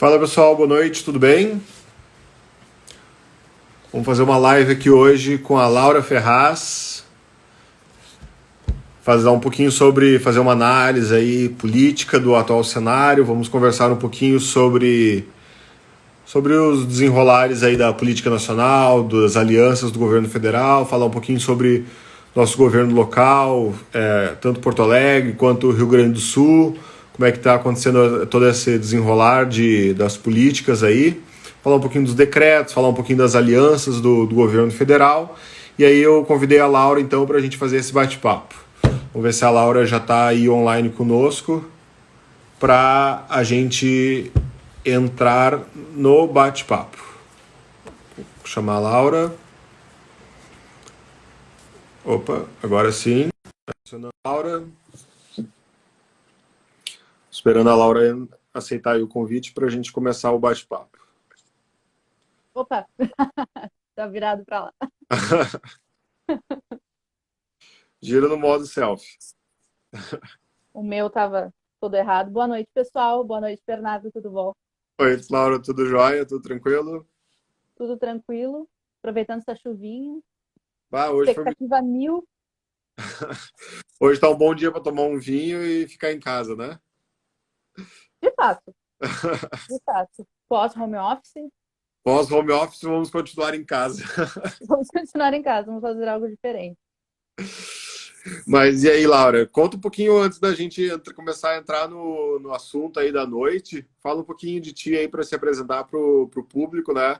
Fala pessoal, boa noite, tudo bem? Vamos fazer uma live aqui hoje com a Laura Ferraz, fazer uma análise aí política do atual cenário. Vamos conversar um pouquinho sobre os desenrolares aí da política nacional, das alianças do governo federal, falar um pouquinho sobre nosso governo local, tanto Porto Alegre quanto Rio Grande do Sul, como é que está acontecendo todo esse desenrolar das políticas aí, falar um pouquinho dos decretos, falar um pouquinho das alianças do governo federal. E aí eu convidei a Laura então para a gente fazer esse bate-papo. Vamos ver se a Laura já está aí online conosco para a gente entrar no bate-papo. Vou chamar a Laura. Opa, agora sim. Adicionando a Laura. Esperando a Laura aceitar aí o convite para a gente começar o bate-papo. Opa, tá virado para lá. Gira no modo selfie. O meu tava todo errado. Boa noite, pessoal. Boa noite, Bernardo. Tudo bom? Oi, Laura, tudo jóia? Tudo tranquilo? Tudo tranquilo? Aproveitando essa chuvinha. Ah, Expectativa mil. hoje tá um bom dia para tomar um vinho e ficar em casa, né? De fato, de fato. Pós home office, Pós home office, vamos continuar em casa. vamos continuar em casa, vamos fazer algo diferente. Mas e aí, Laura? Conta um pouquinho antes da gente começar a entrar no assunto aí da noite. Fala um pouquinho de ti aí para se apresentar pro público, né?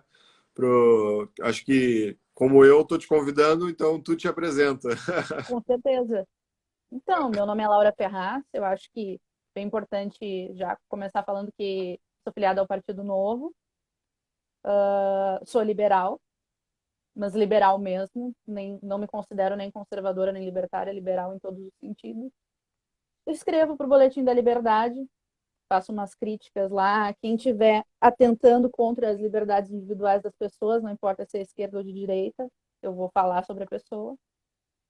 Acho que, como eu tô te convidando, então tu te apresenta. Com certeza. Então, meu nome é Laura Ferraz. Eu acho que é importante já começar falando que sou filiada ao Partido Novo. Sou liberal, mas liberal mesmo. Não me considero nem conservadora nem libertária, liberal em todos os sentidos. Eu escrevo para o Boletim da Liberdade, faço umas críticas lá. Quem estiver atentando contra as liberdades individuais das pessoas, não importa se é esquerda ou de direita, eu vou falar sobre a pessoa.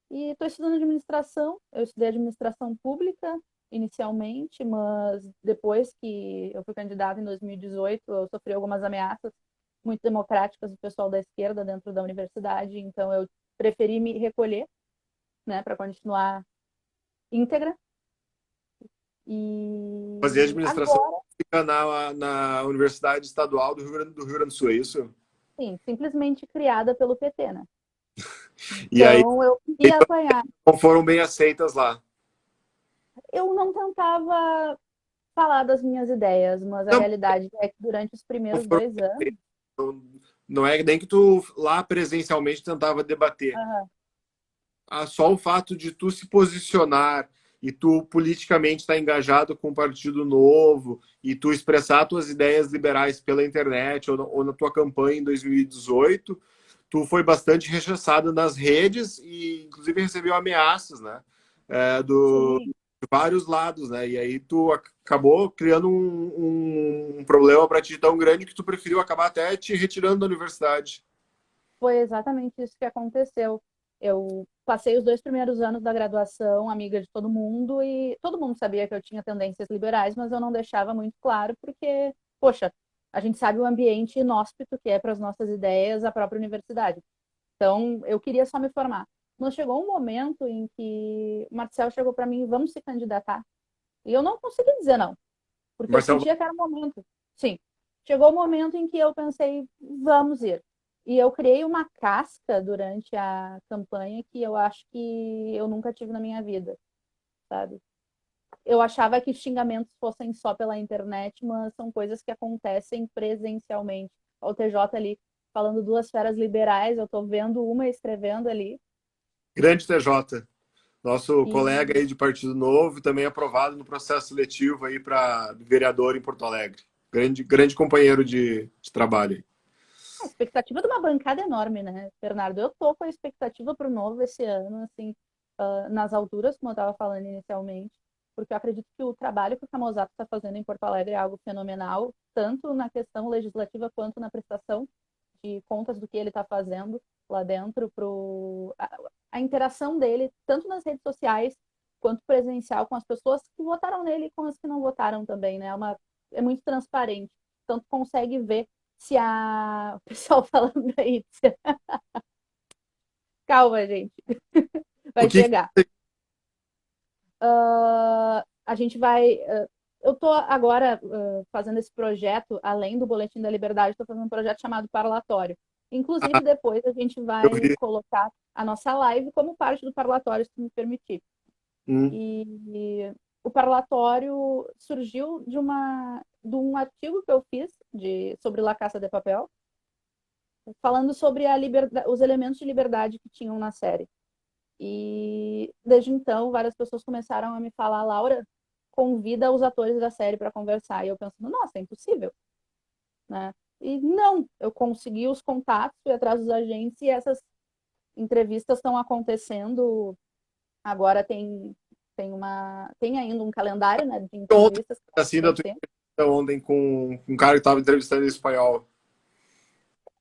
E estou estudando administração. Eu estudei administração pública inicialmente, mas depois que eu fui candidata em 2018, eu sofri algumas ameaças muito democráticas do pessoal da esquerda dentro da universidade, então eu preferi me recolher, né, para continuar íntegra. Fazer E administração agora, pública na Universidade Estadual do Rio Grande do Sul, é isso? sim, simplesmente criada pelo PT, né? E aí Então eu queria apanhar. não foram bem aceitas lá. Eu não tentava falar das minhas ideias, mas a Não, realidade é que durante os não primeiros foram 2 anos, não, não é nem que tu lá presencialmente tentava debater. aham, Só o fato de tu se posicionar e tu politicamente estar engajado com o Partido Novo e tu expressar tuas ideias liberais pela internet ou na tua campanha em 2018, tu foi bastante rechaçado nas redes e inclusive recebeu ameaças, né? sim, De vários lados, né? E aí tu acabou criando um problema para ti tão grande que tu preferiu acabar até te retirando da universidade. foi exatamente isso que aconteceu. Eu passei os 2 primeiros anos da graduação, amiga de todo mundo, e todo mundo sabia que eu tinha tendências liberais, mas eu não deixava muito claro, porque, poxa, a gente sabe o ambiente inóspito que é para as nossas ideias a própria universidade. Então, eu queria só me formar. Mas chegou um momento em que o Marcel chegou para mim, vamos se candidatar. E eu não consegui dizer não, porque eu Marcelo, sentia que era o momento. Sim, chegou o momento em que eu pensei, vamos ir. E eu criei uma casca durante a campanha que eu acho que eu nunca tive na minha vida, sabe? Eu achava que xingamentos fossem só pela internet, mas são coisas que acontecem presencialmente. O TJ ali falando duas feras liberais, eu tô vendo uma escrevendo ali. grande TJ. Nosso colega E aí de Partido Novo, também aprovado no processo seletivo aí para vereador em Porto Alegre. Grande companheiro de trabalho. a expectativa de uma bancada enorme, né, Bernardo? Eu tô com a expectativa para o novo esse ano, assim, nas alturas, como eu estava falando inicialmente, porque eu acredito que o trabalho que o Camozato está fazendo em Porto Alegre é algo fenomenal, tanto na questão legislativa quanto na prestação de contas do que ele está fazendo lá dentro, a interação dele, tanto nas redes sociais quanto presencial com as pessoas que votaram nele e com as que não votaram também, né? É muito transparente. Então tu consegue ver se a... O pessoal falando aí, calma, gente, O vai que chegar. A gente vai... eu tô agora fazendo esse projeto, além do Boletim da Liberdade, estou fazendo um projeto chamado Parlatório. ah, Inclusive, depois a gente eu vai vi? colocar a nossa live como parte do Parlatório, se tu me permitir. Hum. E o parlatório surgiu de um artigo que eu fiz sobre La Casa de Papel, falando sobre os elementos de liberdade que tinham na série. E desde então, várias pessoas começaram a me falar, Laura, convida os atores da série para conversar. E eu pensando, nossa, é impossível, né? E não, eu consegui os contatos, fui atrás dos agentes e essas entrevistas estão acontecendo. Agora tem ainda um calendário, né, de Ontem, entrevistas que vai assim, da tua acontecer. entrevista ontem com um cara que estava entrevistando em espanhol.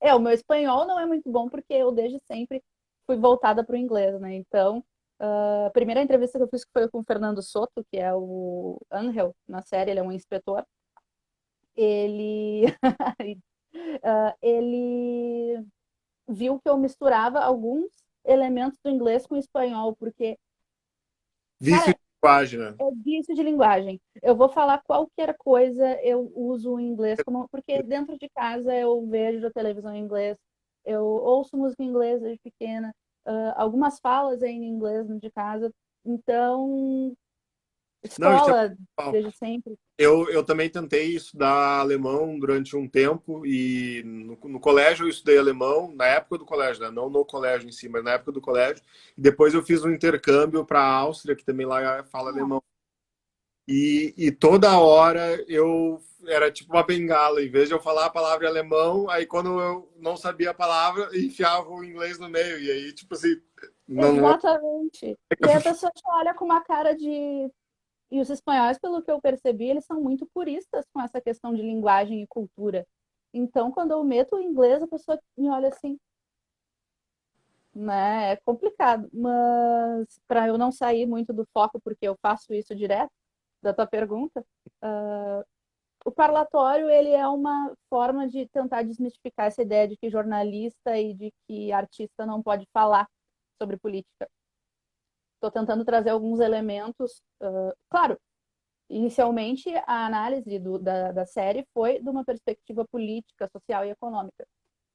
O meu espanhol não é muito bom porque eu desde sempre fui voltada para o inglês, né? Então, a primeira entrevista que eu fiz foi com o Fernando Soto, que é o Ángel na série, ele é um inspetor. Ele ele viu que eu misturava alguns elementos do inglês com o espanhol, porque, Vício cara, de linguagem, né? é vício de linguagem. Eu vou falar qualquer coisa, eu uso o inglês como. Porque dentro de casa eu vejo a televisão em inglês, eu ouço música em inglês desde pequena, algumas falas em inglês dentro de casa. Então, Não, isso é escola, normal. desde sempre. Eu também tentei estudar alemão durante um tempo e no colégio eu estudei alemão, na época do colégio, né? Não no colégio em si, mas na época do colégio. E depois eu fiz um intercâmbio para a Áustria, que também lá fala Nossa, alemão. E toda hora eu era tipo uma bengala, em vez de eu falar a palavra em alemão, aí quando eu não sabia a palavra, enfiava o inglês no meio. E aí, tipo assim, não. exatamente. E aí a pessoa te olha com uma cara de. E os espanhóis, pelo que eu percebi, eles são muito puristas com essa questão de linguagem e cultura. Então, quando eu meto o inglês, a pessoa me olha assim, né? É complicado. Mas para eu não sair muito do foco, porque eu faço isso direto, da tua pergunta, o parlatório ele é uma forma de tentar desmistificar essa ideia de que jornalista e de que artista não pode falar sobre política. Estou tentando trazer alguns elementos. Claro, inicialmente, a análise da série foi de uma perspectiva política, social e econômica.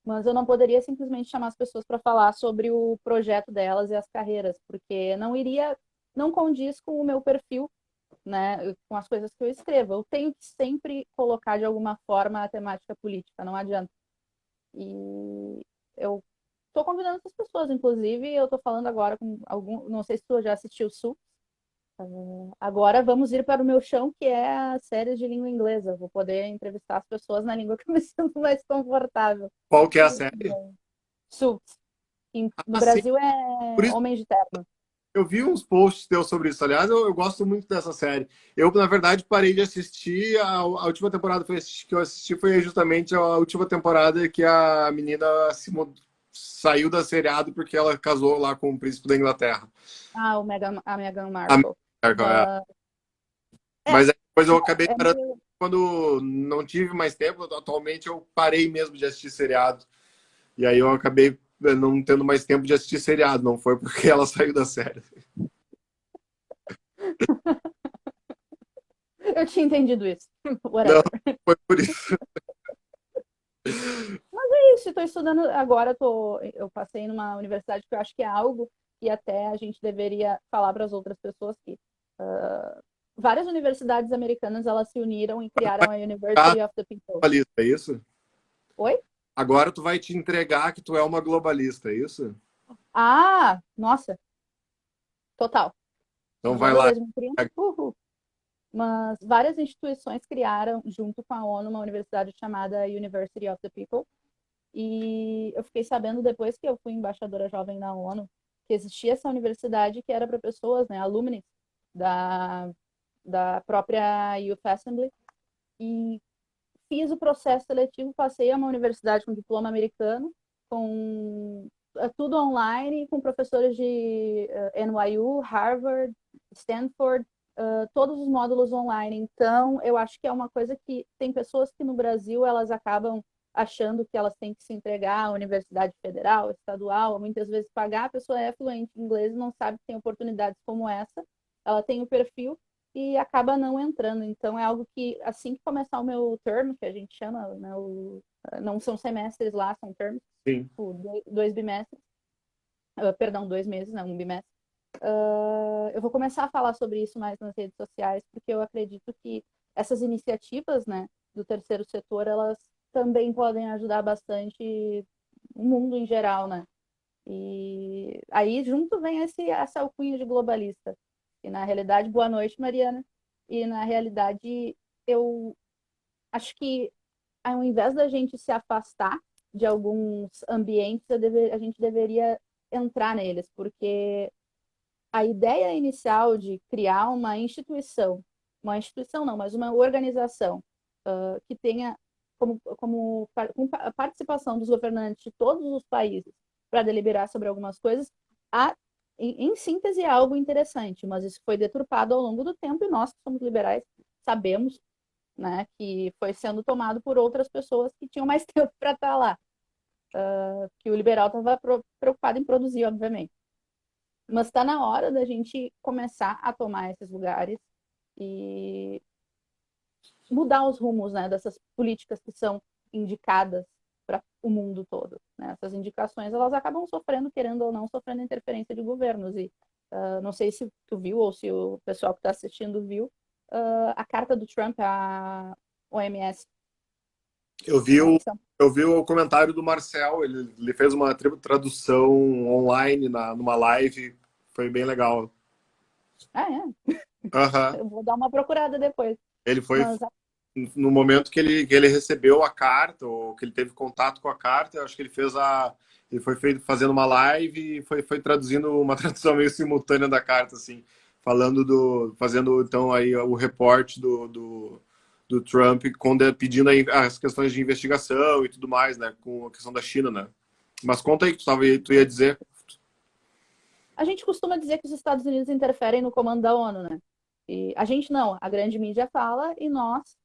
Mas eu não poderia simplesmente chamar as pessoas para falar sobre o projeto delas e as carreiras, porque não condiz com o meu perfil, né, com as coisas que eu escrevo. Eu tenho que sempre colocar de alguma forma a temática política, não adianta. E eu estou convidando essas pessoas, inclusive eu estou falando agora com algum, não sei se tu já assistiu o Sul. Agora vamos ir para o meu chão, que é a série de língua inglesa. Vou poder entrevistar as pessoas na língua que eu me sinto mais confortável. Qual que é a série? Suits. No Ah, sim. Brasil Por é isso Homem de Terno. eu vi uns posts teus sobre isso. Aliás, eu gosto muito dessa série. Eu, na verdade, parei de assistir. A última temporada que eu assisti foi justamente a última temporada que a menina saiu da seriado porque ela casou lá com o príncipe da Inglaterra. A Meghan A Markle. Markle, Mas, é, mas aí depois eu acabei é parando meio... quando não tive mais tempo. Atualmente eu parei mesmo de assistir seriado. E aí eu acabei não tendo mais tempo de assistir seriado. Não foi porque ela saiu da série. Eu tinha entendido isso. Não, Whatever. foi por isso. É isso, estou estudando agora. Eu passei numa universidade que eu acho que é algo que até a gente deveria falar para as outras pessoas que várias universidades americanas elas se uniram e criaram a Ah, University of the People. globalista, é isso? Oi? Agora tu vai te entregar que tu é uma globalista, é isso? Ah, nossa, total. Então vai Agenda lá. 2030, uhul. Mas várias instituições criaram, junto com a ONU, uma universidade chamada University of the People. E eu fiquei sabendo depois que eu fui embaixadora jovem na ONU que existia essa universidade que era para pessoas, né, alumni da, da própria Youth Assembly. E fiz o processo seletivo, passei a uma universidade com diploma americano, com tudo online, com professores de NYU, Harvard, Stanford. todos os módulos online. Então, eu acho que é uma coisa que tem pessoas que no Brasil elas acabam achando que elas têm que se entregar à universidade federal, estadual, muitas vezes pagar, a pessoa é fluente em inglês e não sabe que tem oportunidades como essa, ela tem o perfil e acaba não entrando. Então, é algo que, assim que começar o meu term, que a gente chama, né, não são semestres lá, são terms, Sim. tipo, 2 bimestres, perdão, 2 meses, não, um bimestre. Eu vou começar a falar sobre isso mais nas redes sociais, porque eu acredito que essas iniciativas, né, do terceiro setor, elas também podem ajudar bastante o mundo em geral, né? E aí junto vem essa alcunha de globalista. E na realidade, boa noite, Mariana. E na realidade, eu acho que ao invés da gente se afastar de alguns ambientes, a gente deveria entrar neles, porque a ideia inicial de criar uma instituição não, mas uma organização que tenha como com a participação dos governantes de todos os países para deliberar sobre algumas coisas, em síntese é algo interessante, mas isso foi deturpado ao longo do tempo e nós que somos liberais sabemos, né, que foi sendo tomado por outras pessoas que tinham mais tempo para estar lá, que o liberal estava preocupado em produzir, obviamente. Mas está na hora da gente começar a tomar esses lugares e mudar os rumos, né, dessas políticas que são indicadas para o mundo todo. Né? Essas indicações elas acabam sofrendo, querendo ou não, sofrendo interferência de governos. E não sei se tu viu ou se o pessoal que está assistindo viu a carta do Trump à OMS. Eu vi o comentário do Marcel, ele fez uma tradução online numa live, foi bem legal. Ah, é? Uhum. Eu vou dar uma procurada depois. Ele foi Mas no momento que ele recebeu a carta, ou que ele teve contato com a carta, eu acho que ele foi fazendo uma live e foi traduzindo uma tradução meio simultânea da carta, assim, fazendo então aí o reporte do Trump pedindo aí as questões de investigação e tudo mais, né, com a questão da China, né? Mas conta aí que tu ia dizer. a gente costuma dizer que os Estados Unidos interferem no comando da ONU, né? E a gente não, a grande mídia fala e nós,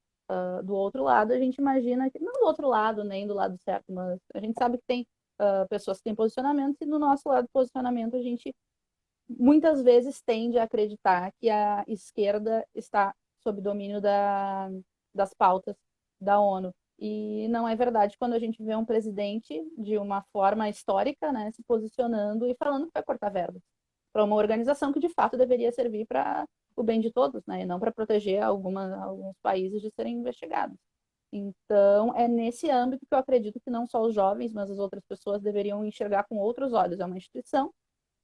do outro lado, a gente imagina que, não do outro lado, nem do lado certo, mas a gente sabe que tem pessoas que têm posicionamentos e do nosso lado do posicionamento a gente muitas vezes tende a acreditar que a esquerda está sob domínio das pautas da ONU. E não é verdade quando a gente vê um presidente de uma forma histórica, né, se posicionando e falando que vai cortar verbas para uma organização que de fato deveria servir para o bem de todos, né, e não para proteger alguns países de serem investigados. Então, é nesse âmbito que eu acredito que não só os jovens, mas as outras pessoas deveriam enxergar com outros olhos. É uma instituição,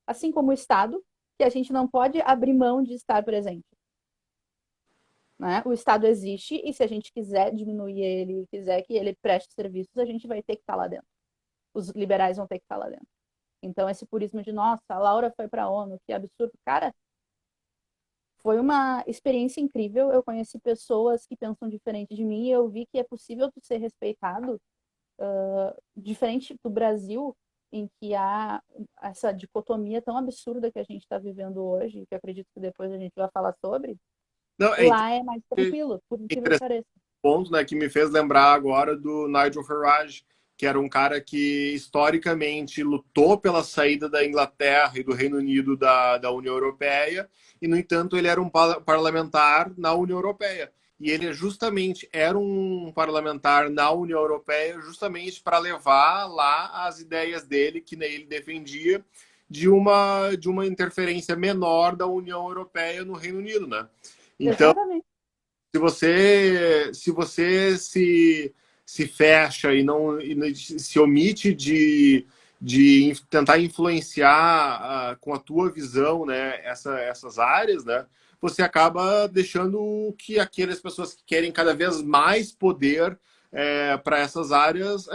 assim como o Estado, que a gente não pode abrir mão de estar presente. Né? O Estado existe e se a gente quiser diminuir ele, quiser que ele preste serviços, a gente vai ter que estar lá dentro. Os liberais vão ter que estar lá dentro. Então, esse purismo de, nossa, a Laura foi para a ONU, que absurdo. Cara, foi uma experiência incrível. Eu conheci pessoas que pensam diferente de mim e eu vi que é possível tu ser respeitado, diferente do Brasil, em que há essa dicotomia tão absurda que a gente está vivendo hoje, que acredito que depois a gente vai falar sobre. Não, Lá é mais tranquilo, por incrível que pareça. Ponto, né, que me fez lembrar agora do Nigel Farage, que era um cara que historicamente lutou pela saída da Inglaterra e do Reino Unido da União Europeia, e, no entanto, ele era um parlamentar na União Europeia. E ele justamente era um parlamentar na União Europeia justamente para levar lá as ideias dele, que ele defendia, de uma interferência menor da União Europeia no Reino Unido, né? Então, Exatamente. se fecha e se omite de tentar influenciar com a tua visão, né, essas áreas, né, você acaba deixando que aquelas pessoas que querem cada vez mais poder para essas áreas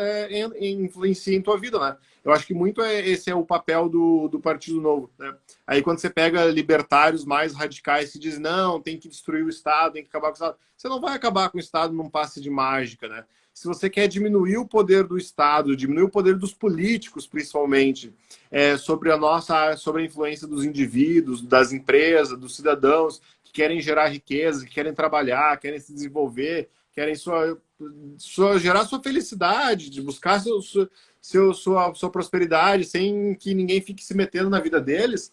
influenciem tua vida, né? Eu acho que muito esse é o papel do Partido Novo, né? Aí quando você pega libertários mais radicais que dizem, não, tem que destruir o Estado, tem que acabar com o Estado. Você não vai acabar com o Estado num passe de mágica, né? Se você quer diminuir o poder do Estado, diminuir o poder dos políticos, principalmente, sobre a influência dos indivíduos, das empresas, dos cidadãos, querem gerar riqueza, que querem trabalhar, querem se desenvolver, querem gerar sua felicidade, de buscar sua prosperidade, sem que ninguém fique se metendo na vida deles.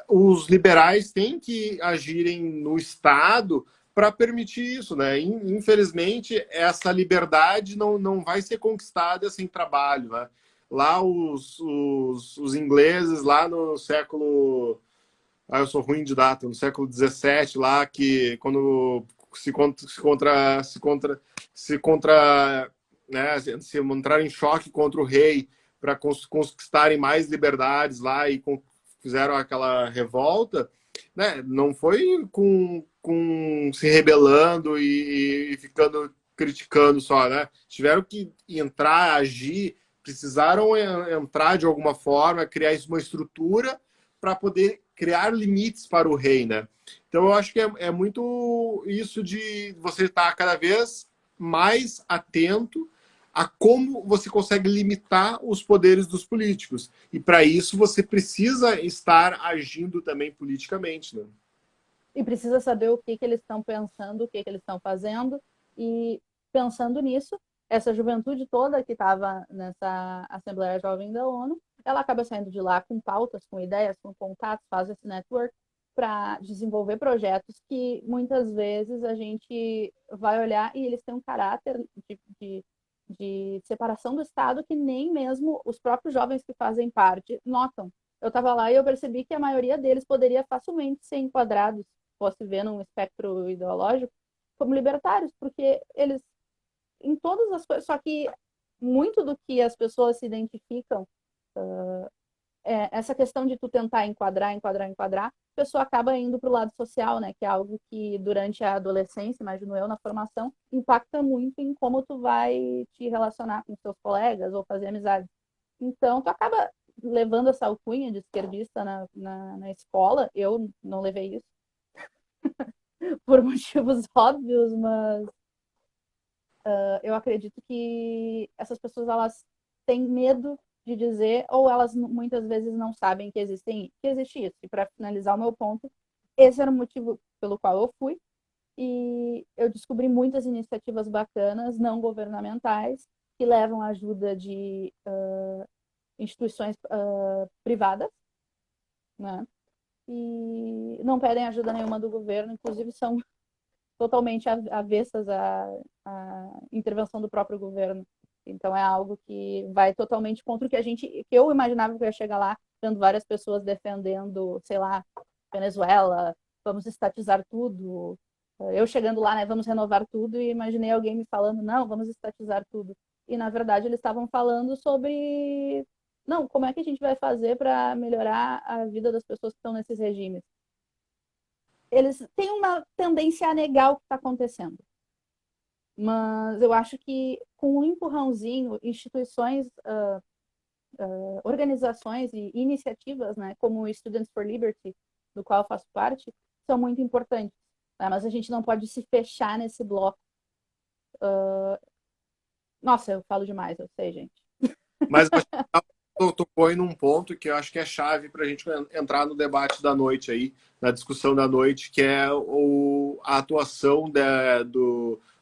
Os liberais têm que agirem no Estado para permitir isso, né? Infelizmente, essa liberdade não vai ser conquistada sem trabalho, né? Lá os ingleses, lá no século... Ah, eu sou ruim de data, no século XVII, lá que quando se contra né, se entrar em choque contra o rei para conquistarem mais liberdades lá e fizeram aquela revolta, né? Não foi com se rebelando e ficando criticando só, né? Tiveram que entrar, agir, precisaram entrar de alguma forma, criar uma estrutura para poder criar limites para o rei, né? Então eu acho que é muito isso de você estar cada vez mais atento a como você consegue limitar os poderes dos políticos. E para isso você precisa estar agindo também politicamente, né? E precisa saber o que eles estão pensando, o que eles estão fazendo. E pensando nisso, essa juventude toda que estava nessa Assembleia Jovem da ONU, ela acaba saindo de lá com pautas, com ideias, com contatos, faz esse network para desenvolver projetos que muitas vezes a gente vai olhar e eles têm um caráter de separação do Estado que nem mesmo os próprios jovens que fazem parte notam. Eu estava lá e eu percebi que a maioria deles poderia facilmente ser enquadrados, fosse ver num espectro ideológico, como libertários, porque eles, em todas as coisas, só que muito do que as pessoas se identificam, essa questão de tu tentar enquadrar, a pessoa acaba indo para o lado social, né? Que é algo que durante a adolescência, imagino eu, na formação, impacta muito em como tu vai te relacionar com seus colegas ou fazer amizade. Então, tu acaba levando essa alcunha de esquerdista na escola. Eu não levei isso por motivos óbvios, mas eu acredito que essas pessoas elas têm medo de dizer, ou elas muitas vezes não sabem que existe isso. E para finalizar o meu ponto, esse era o motivo pelo qual eu fui, e eu descobri muitas iniciativas bacanas, não governamentais, que levam a ajuda de instituições privadas, né? E não pedem ajuda nenhuma do governo, inclusive são totalmente avessas à intervenção do próprio governo. Então é algo que vai totalmente contra o que eu imaginava que eu ia chegar lá, vendo várias pessoas defendendo, sei lá, Venezuela, vamos estatizar tudo. Eu chegando lá, né, vamos renovar tudo, e imaginei alguém me falando, não, vamos estatizar tudo. E na verdade eles estavam falando sobre, não, como é que a gente vai fazer para melhorar a vida das pessoas que estão nesses regimes? Eles têm uma tendência a negar o que está acontecendo. Mas eu acho que com um empurrãozinho, instituições, organizações e iniciativas, né, como o Students for Liberty, do qual eu faço parte, são muito importantes. Né? Mas a gente não pode se fechar nesse bloco. Nossa, eu falo demais, eu sei, gente. Mas eu tocou aí num ponto que eu acho que é chave para a gente entrar no debate da noite aí, na discussão da noite, que é a atuação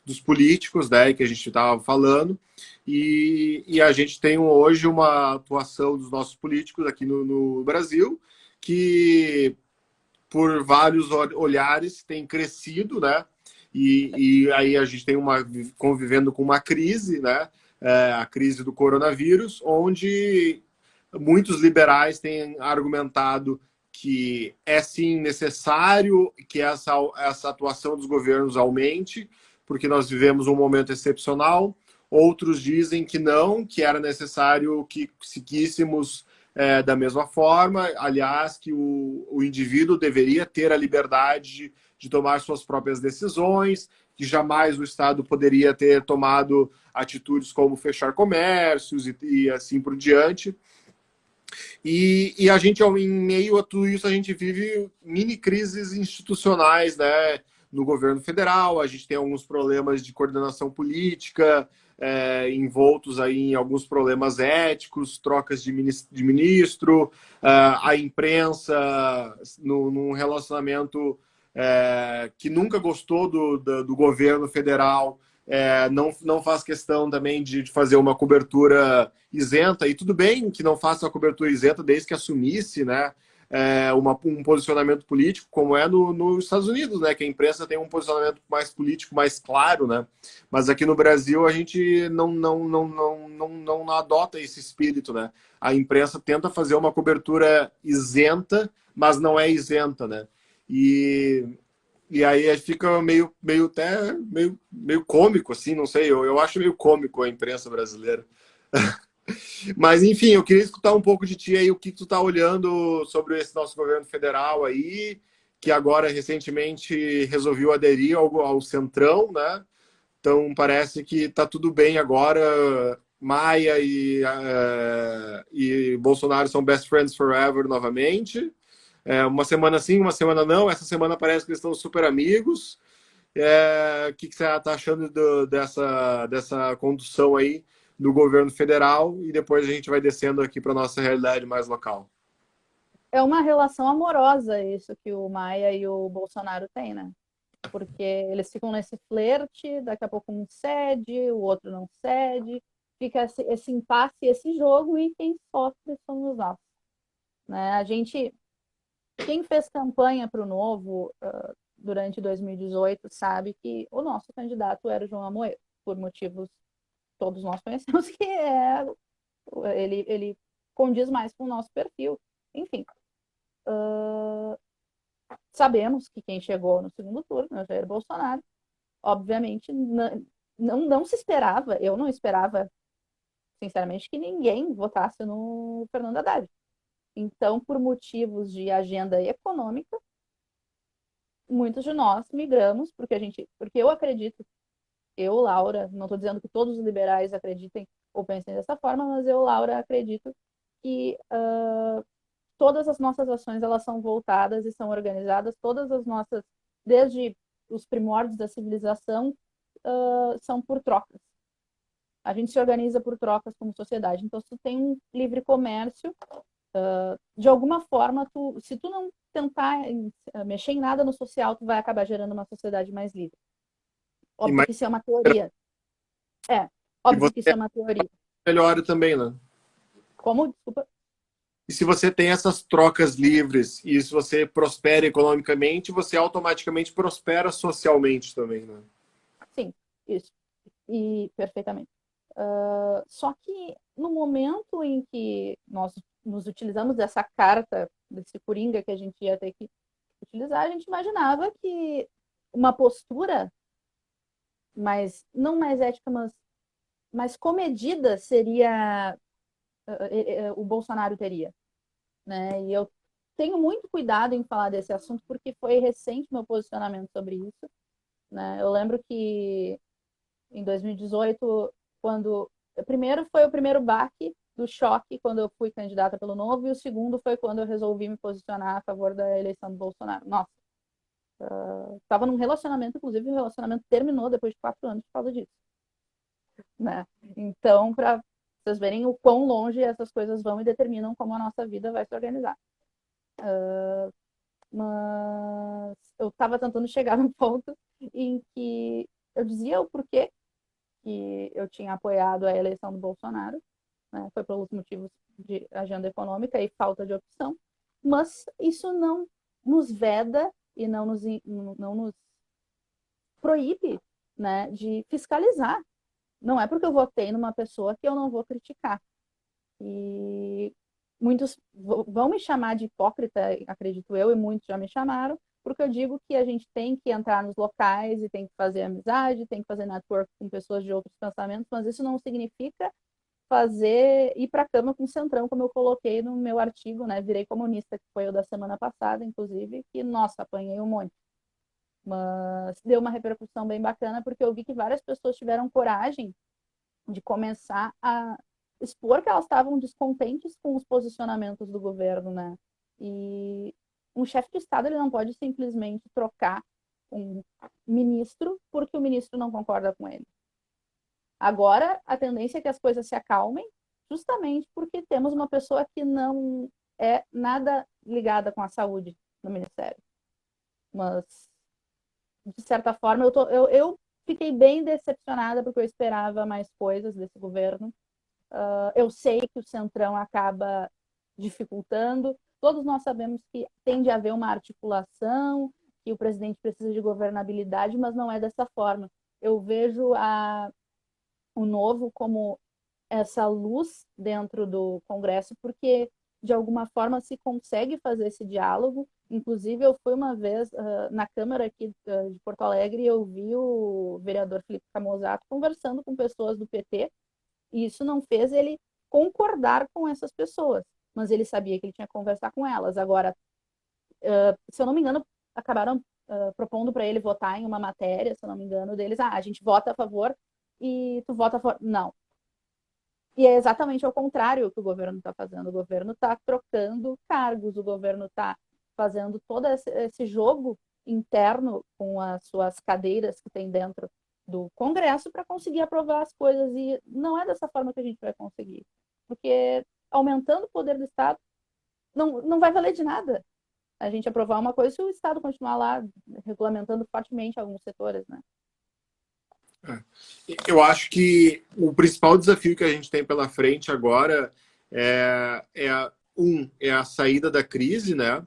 dos políticos, né, que a gente estava falando, e a gente tem hoje uma atuação dos nossos políticos aqui no Brasil, que por vários olhares tem crescido, né, e aí a gente tem convivendo com uma crise, né, a crise do coronavírus, onde muitos liberais têm argumentado que é sim necessário que essa atuação dos governos aumente, porque nós vivemos um momento excepcional. Outros dizem que não, que era necessário que seguíssemos da mesma forma. Aliás, que o indivíduo deveria ter a liberdade de tomar suas próprias decisões, que jamais o Estado poderia ter tomado atitudes como fechar comércios e assim por diante. E a gente, em meio a tudo isso, a gente vive mini crises institucionais, né? No governo federal, a gente tem alguns problemas de coordenação política, envoltos aí em alguns problemas éticos, trocas de ministro, a imprensa num relacionamento que nunca gostou do governo federal, não faz questão também de fazer uma cobertura isenta, e tudo bem que não faça uma cobertura isenta desde que assumisse, né, um posicionamento político, como é nos Estados Unidos, né, que a imprensa tem um posicionamento mais político, mais claro, né, mas aqui no Brasil a gente não adota esse espírito, né, a imprensa tenta fazer uma cobertura isenta, mas não é isenta, né, e, e aí fica meio cômico, assim, não sei, eu acho meio cômico a imprensa brasileira. Mas, enfim, eu queria escutar um pouco de ti aí, o que tu tá olhando sobre esse nosso governo federal aí, que agora recentemente resolveu aderir ao Centrão, né? Então parece que tá tudo bem agora. Maia e Bolsonaro são best friends forever novamente. Uma semana sim, uma semana não. Essa semana parece que eles estão super amigos. O que você está achando dessa condução aí do governo federal? E depois a gente vai descendo aqui para nossa realidade mais local. É uma relação amorosa isso que o Maia e o Bolsonaro têm, né? Porque eles ficam nesse flerte, daqui a pouco um cede, o outro não cede, fica esse impasse, esse jogo, e quem sofre somos nós. Né? Quem fez campanha para o Novo durante 2018 sabe que o nosso candidato era o João Amoedo, por motivos todos nós conhecemos, que ele condiz mais com o nosso perfil. Enfim, sabemos que quem chegou no segundo turno é o Jair Bolsonaro. Obviamente, não se esperava, eu não esperava, sinceramente, que ninguém votasse no Fernando Haddad. Então, por motivos de agenda econômica, muitos de nós migramos, porque eu acredito, eu, Laura, não estou dizendo que todos os liberais acreditem ou pensem dessa forma, mas eu, Laura, acredito que todas as nossas ações elas são voltadas e são organizadas, todas as nossas, desde os primórdios da civilização, são por trocas. A gente se organiza por trocas como sociedade. Então, se tu tem um livre comércio, de alguma forma, se tu não tentar mexer em nada no social, tu vai acabar gerando uma sociedade mais livre. E Óbvio mais que isso é uma teoria. e Óbvio você que isso é uma teoria. melhora também, né? Como? Desculpa. E se você tem essas trocas livres e se você prospera economicamente, você automaticamente prospera socialmente também, né? Sim, isso. E perfeitamente. Só que no momento em que nós nos utilizamos dessa carta, desse coringa que a gente ia ter que utilizar, a gente imaginava que uma postura não mais ética, mas mais comedida seria o Bolsonaro teria, né? E eu tenho muito cuidado em falar desse assunto porque foi recente meu posicionamento sobre isso, né? Eu lembro que em 2018, quando primeiro foi o primeiro baque do choque quando eu fui candidata pelo Novo, e o segundo foi quando eu resolvi me posicionar a favor da eleição do Bolsonaro. Nossa, estava num relacionamento, inclusive o relacionamento terminou depois de 4 anos por causa disso, né? Então, para vocês verem o quão longe essas coisas vão e determinam como a nossa vida vai se organizar. Mas eu estava tentando chegar num ponto em que eu dizia o porquê que eu tinha apoiado a eleição do Bolsonaro, né? Foi pelos motivos de agenda econômica e falta de opção, mas isso não nos veda e não nos proíbe, né, de fiscalizar. Não é porque eu votei numa pessoa que eu não vou criticar. E muitos vão me chamar de hipócrita, acredito eu, e muitos já me chamaram, porque eu digo que a gente tem que entrar nos locais e tem que fazer amizade, tem que fazer network com pessoas de outros pensamentos, mas isso não significa ir para a cama com o centrão, como eu coloquei no meu artigo, né? Virei comunista, que foi o da semana passada, inclusive, que, nossa, apanhei um monte. Mas deu uma repercussão bem bacana, porque eu vi que várias pessoas tiveram coragem de começar a expor que elas estavam descontentes com os posicionamentos do governo, né? E um chefe de Estado ele não pode simplesmente trocar um ministro porque o ministro não concorda com ele. Agora, a tendência é que as coisas se acalmem, justamente porque temos uma pessoa que não é nada ligada com a saúde no ministério. Mas, de certa forma, eu fiquei bem decepcionada porque eu esperava mais coisas desse governo. Eu sei que o Centrão acaba dificultando. Todos nós sabemos que tem de haver uma articulação, que o presidente precisa de governabilidade, mas não é dessa forma. Eu vejo o Novo como essa luz dentro do Congresso, porque de alguma forma se consegue fazer esse diálogo. Inclusive, eu fui uma vez na Câmara aqui de Porto Alegre e eu vi o vereador Felipe Camozato conversando com pessoas do PT, e isso não fez ele concordar com essas pessoas, mas ele sabia que ele tinha que conversar com elas. Agora, se eu não me engano, acabaram propondo para ele votar em uma matéria, se eu não me engano, deles, a gente vota a favor e tu vota a favor. Não, e é exatamente ao contrário que o governo está fazendo. O governo está trocando cargos, o governo está fazendo todo esse jogo interno com as suas cadeiras que tem dentro do Congresso para conseguir aprovar as coisas. E não é dessa forma que a gente vai conseguir. Porque aumentando o poder do Estado não vai valer de nada a gente aprovar uma coisa se o Estado continuar lá regulamentando fortemente alguns setores, né? Eu acho que o principal desafio que a gente tem pela frente agora é a saída da crise, né?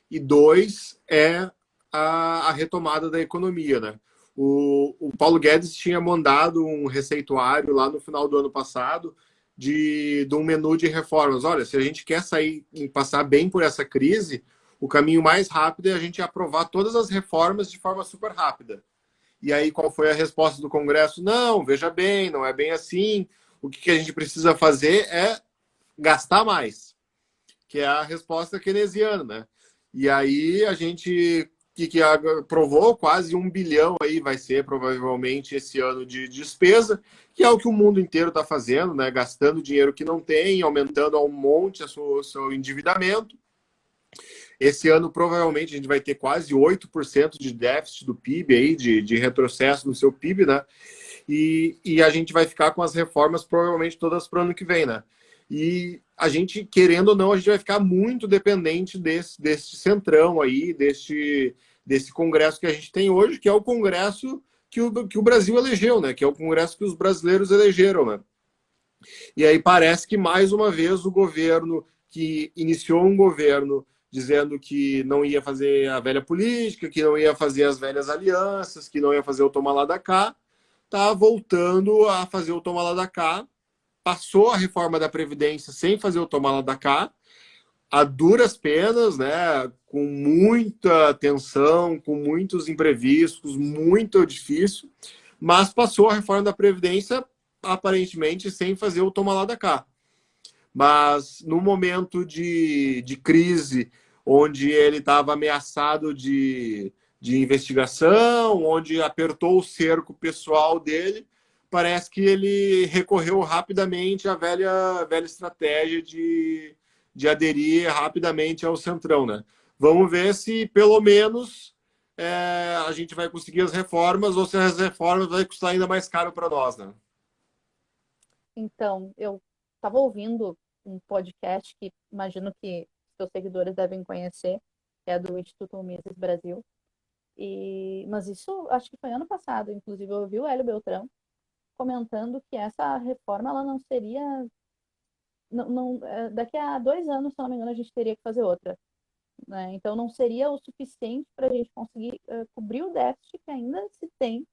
E dois, é a retomada da economia, né? O Paulo Guedes tinha mandado um receituário lá no final do ano passado de um menu de reformas. Olha, se a gente quer sair e passar bem por essa crise, o caminho mais rápido é a gente aprovar todas as reformas de forma super rápida. E aí, qual foi a resposta do Congresso? Não, veja bem, não é bem assim. O que a gente precisa fazer é gastar mais, que é a resposta keynesiana, né? E aí a gente que aprovou quase 1 bilhão aí vai ser provavelmente esse ano de despesa, que é o que o mundo inteiro está fazendo, né? Gastando dinheiro que não tem, aumentando um monte o seu endividamento. Esse ano, provavelmente, a gente vai ter quase 8% de déficit do PIB aí, de retrocesso no seu PIB, né? E a gente vai ficar com as reformas provavelmente todas para o ano que vem, né? E a gente, querendo ou não, a gente vai ficar muito dependente desse centrão aí, desse congresso que a gente tem hoje, que é o congresso que o Brasil elegeu, né? Que é o congresso que os brasileiros elegeram, né? E aí parece que, mais uma vez, o governo que iniciou um governo dizendo que não ia fazer a velha política, que não ia fazer as velhas alianças, que não ia fazer o toma lá da cá, está voltando a fazer o toma lá da cá, passou a reforma da Previdência sem fazer o toma lá da cá, a duras penas, né, com muita tensão, com muitos imprevistos, muito difícil, mas passou a reforma da Previdência aparentemente sem fazer o toma lá da cá. Mas no momento de crise, onde ele estava ameaçado de investigação, onde apertou o cerco pessoal dele, parece que ele recorreu rapidamente à velha estratégia de aderir rapidamente ao Centrão, né? Vamos ver se pelo menos a gente vai conseguir as reformas ou se as reformas vai custar ainda mais caro para nós, né? Então, eu estava ouvindo um podcast que imagino que seus seguidores devem conhecer, que é do Instituto Mises Brasil. Mas isso acho que foi ano passado, inclusive eu ouvi o Hélio Beltrão comentando que essa reforma ela não seria. Daqui a 2 anos, se não me engano, a gente teria que fazer outra. Né? Então não seria o suficiente para a gente conseguir cobrir o déficit que ainda se tem.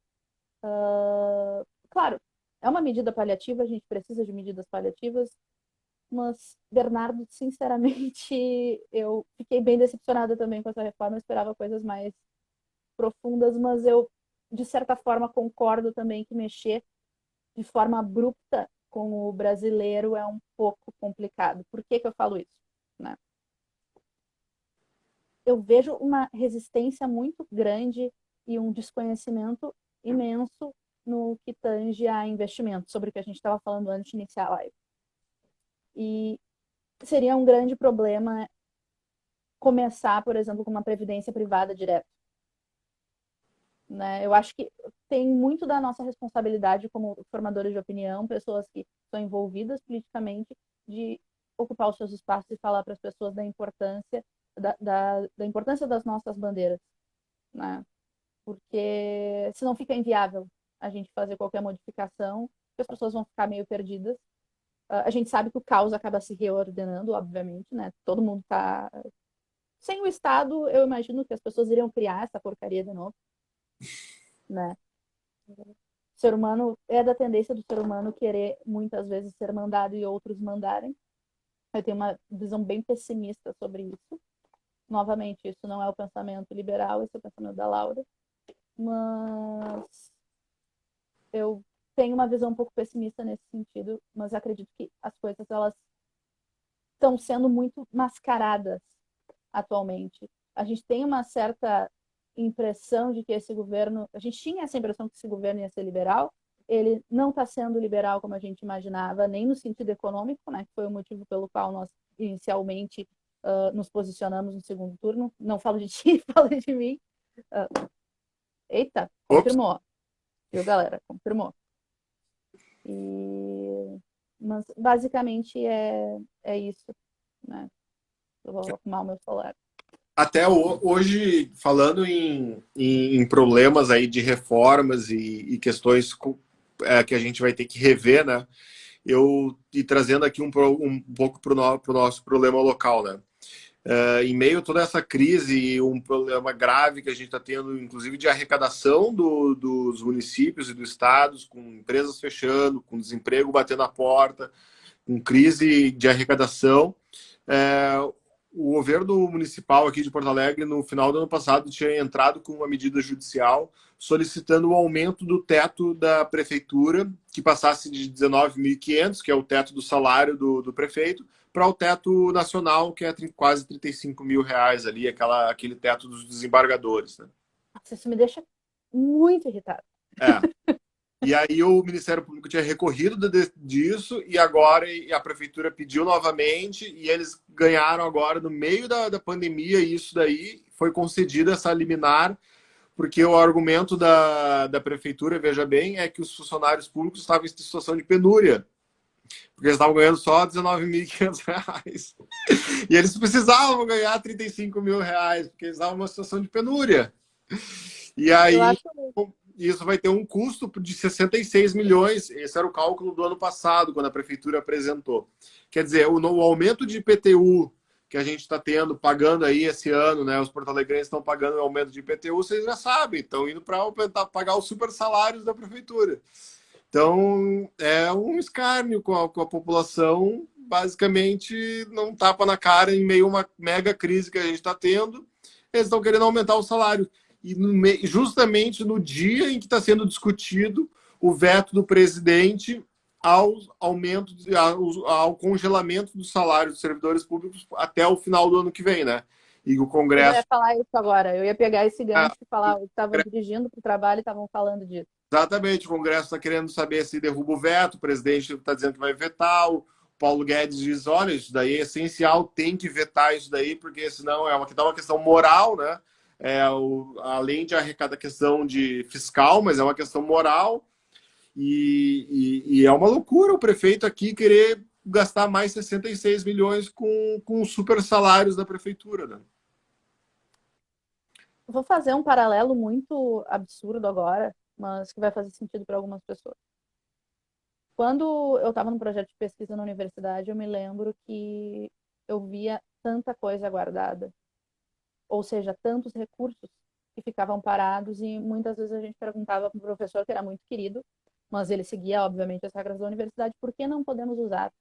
Claro, é uma medida paliativa, a gente precisa de medidas paliativas, mas, Bernardo, sinceramente, eu fiquei bem decepcionada também com essa reforma. Eu esperava coisas mais profundas, mas eu, de certa forma, concordo também que mexer de forma abrupta com o brasileiro é um pouco complicado. Por que eu falo isso? Né? Eu vejo uma resistência muito grande e um desconhecimento imenso no que tange a investimento, sobre o que a gente estava falando antes de iniciar a live. E seria um grande problema começar, por exemplo, com uma previdência privada direta. Né? Eu acho que tem muito da nossa responsabilidade como formadores de opinião, pessoas que estão envolvidas politicamente, de ocupar os seus espaços e falar para as pessoas da importância da importância das nossas bandeiras. né? Porque senão fica inviável a gente fazer qualquer modificação, porque as pessoas vão ficar meio perdidas. A gente sabe que o caos acaba se reordenando, obviamente, né? Todo mundo está sem o Estado, eu imagino que as pessoas iriam criar essa porcaria de novo, né? O ser humano é da tendência do ser humano querer muitas vezes ser mandado e outros mandarem. Eu tenho uma visão bem pessimista sobre isso. Novamente, isso não é o pensamento liberal, esse é o pensamento da Laura, mas eu tenho uma visão um pouco pessimista nesse sentido, mas acredito que as coisas elas estão sendo muito mascaradas atualmente. A gente tem uma certa impressão de que esse governo, a gente tinha essa impressão que esse governo ia ser liberal, ele não está sendo liberal como a gente imaginava, nem no sentido econômico, né, que foi o motivo pelo qual nós inicialmente nos posicionamos no segundo turno. Não falo de ti, falo de mim. Eita, Ops. confirmou. Viu, galera? Confirmou. E... Mas basicamente é isso, né? Eu vou arrumar o meu celular. Até hoje, falando em problemas aí de reformas e questões que a gente vai ter que rever, né? E trazendo aqui um pouco para o nosso problema local, né? Em meio a toda essa crise e um problema grave que a gente está tendo, inclusive de arrecadação dos municípios e dos estados, com empresas fechando, com desemprego batendo a porta, com crise de arrecadação. É, o governo municipal aqui de Porto Alegre, no final do ano passado, tinha entrado com uma medida judicial solicitando o aumento do teto da prefeitura, que passasse de 19.500, que é o teto do salário do prefeito, para o teto nacional, que é quase 35 mil reais ali, aquele teto dos desembargadores. Né? Nossa, isso me deixa muito irritada. É. E aí o Ministério Público tinha recorrido disso e agora a prefeitura pediu novamente e eles ganharam agora no meio da pandemia e isso daí foi concedida essa liminar porque o argumento da prefeitura, veja bem, é que os funcionários públicos estavam em situação de penúria, porque eles estavam ganhando só R$ 19.500 e eles precisavam ganhar R$ 35.000 porque eles estavam numa situação de penúria. E Eu aí acho isso vai ter um custo de 66 milhões. Esse era o cálculo do ano passado, quando a prefeitura apresentou. Quer dizer, o aumento de IPTU que a gente está tendo, pagando aí esse ano, né? Os porto-alegrenses estão pagando o aumento de IPTU, vocês já sabem, estão indo para pagar os super salários da prefeitura. Então, é um escárnio com a população, basicamente, não tapa na cara em meio a uma mega crise que a gente está tendo, eles estão querendo aumentar o salário. E justamente no dia em que está sendo discutido o veto do presidente ao aumento, ao congelamento do salário dos servidores públicos até o final do ano que vem, né? E o eu já ia Congresso. falar isso agora. Eu ia pegar esse gancho e falar, eu estava dirigindo para o trabalho e estavam falando disso. Exatamente, o Congresso está querendo saber se derruba o veto, o presidente está dizendo que vai vetar, o Paulo Guedes diz, olha, isso daí é essencial, tem que vetar isso daí, porque senão dá uma questão moral, né? Além de arrecadar a questão de fiscal, mas é uma questão moral, e é uma loucura o prefeito aqui querer gastar mais 66 milhões com os super salários da prefeitura, né? Vou fazer um paralelo muito absurdo agora, mas que vai fazer sentido para algumas pessoas. Quando eu estava no projeto de pesquisa na universidade, eu me lembro que eu via tanta coisa guardada, ou seja, tantos recursos que ficavam parados e muitas vezes a gente perguntava para o professor, que era muito querido, mas ele seguia, obviamente, as regras da universidade, por que não podemos usar?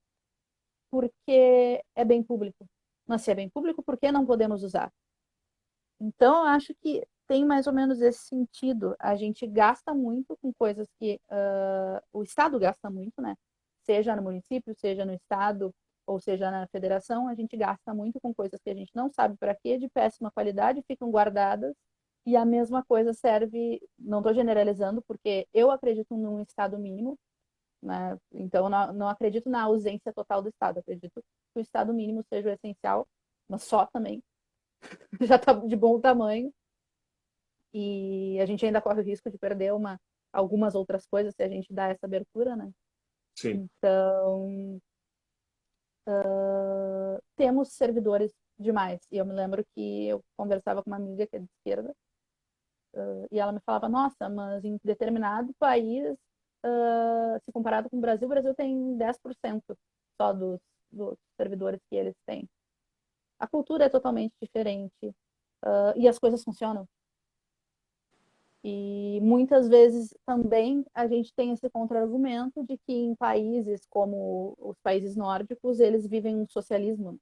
Porque é bem público. Mas se é bem público, por que não podemos usar? Então, eu acho que tem mais ou menos esse sentido. A gente gasta muito com coisas que o Estado gasta muito, né? Seja no município, seja no Estado, ou seja na federação, a gente gasta muito com coisas que a gente não sabe para quê, de péssima qualidade, ficam guardadas. E a mesma coisa serve, não estou generalizando, porque eu acredito num Estado mínimo, né? Então, não acredito na ausência total do Estado, acredito que o Estado mínimo seja o essencial, mas só também já está de bom tamanho e a gente ainda corre o risco de perder algumas outras coisas se a gente dá essa abertura, né? Sim. Então, temos servidores demais. E eu me lembro que eu conversava com uma amiga que é de esquerda E ela me falava, nossa, mas em determinado país, se comparado com o Brasil tem 10% só dos servidores que eles têm. A cultura é totalmente diferente, e as coisas funcionam. E muitas vezes também a gente tem esse contra-argumento de que em países como os países nórdicos, eles vivem um socialismo,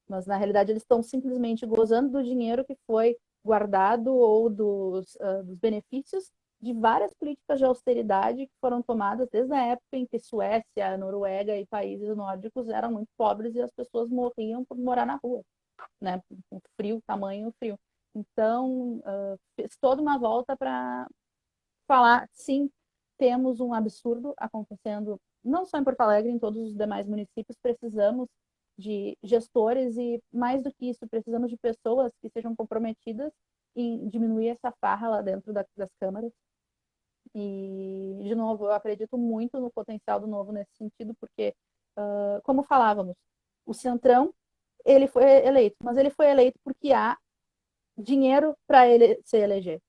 mas na realidade eles estão simplesmente gozando do dinheiro que foi guardado ou dos benefícios de várias políticas de austeridade que foram tomadas desde a época em que Suécia, Noruega e países nórdicos eram muito pobres e as pessoas morriam por morar na rua, né? Com frio, tamanho frio. Então, fez toda uma volta para falar, sim, temos um absurdo acontecendo, não só em Porto Alegre, em todos os demais municípios, precisamos de gestores e, mais do que isso, precisamos de pessoas que sejam comprometidas em diminuir essa farra lá dentro das câmaras. E, de novo, eu acredito muito no potencial do Novo nesse sentido, porque, como falávamos, o Centrão, ele foi eleito, mas ele foi eleito porque há dinheiro para ele se eleger.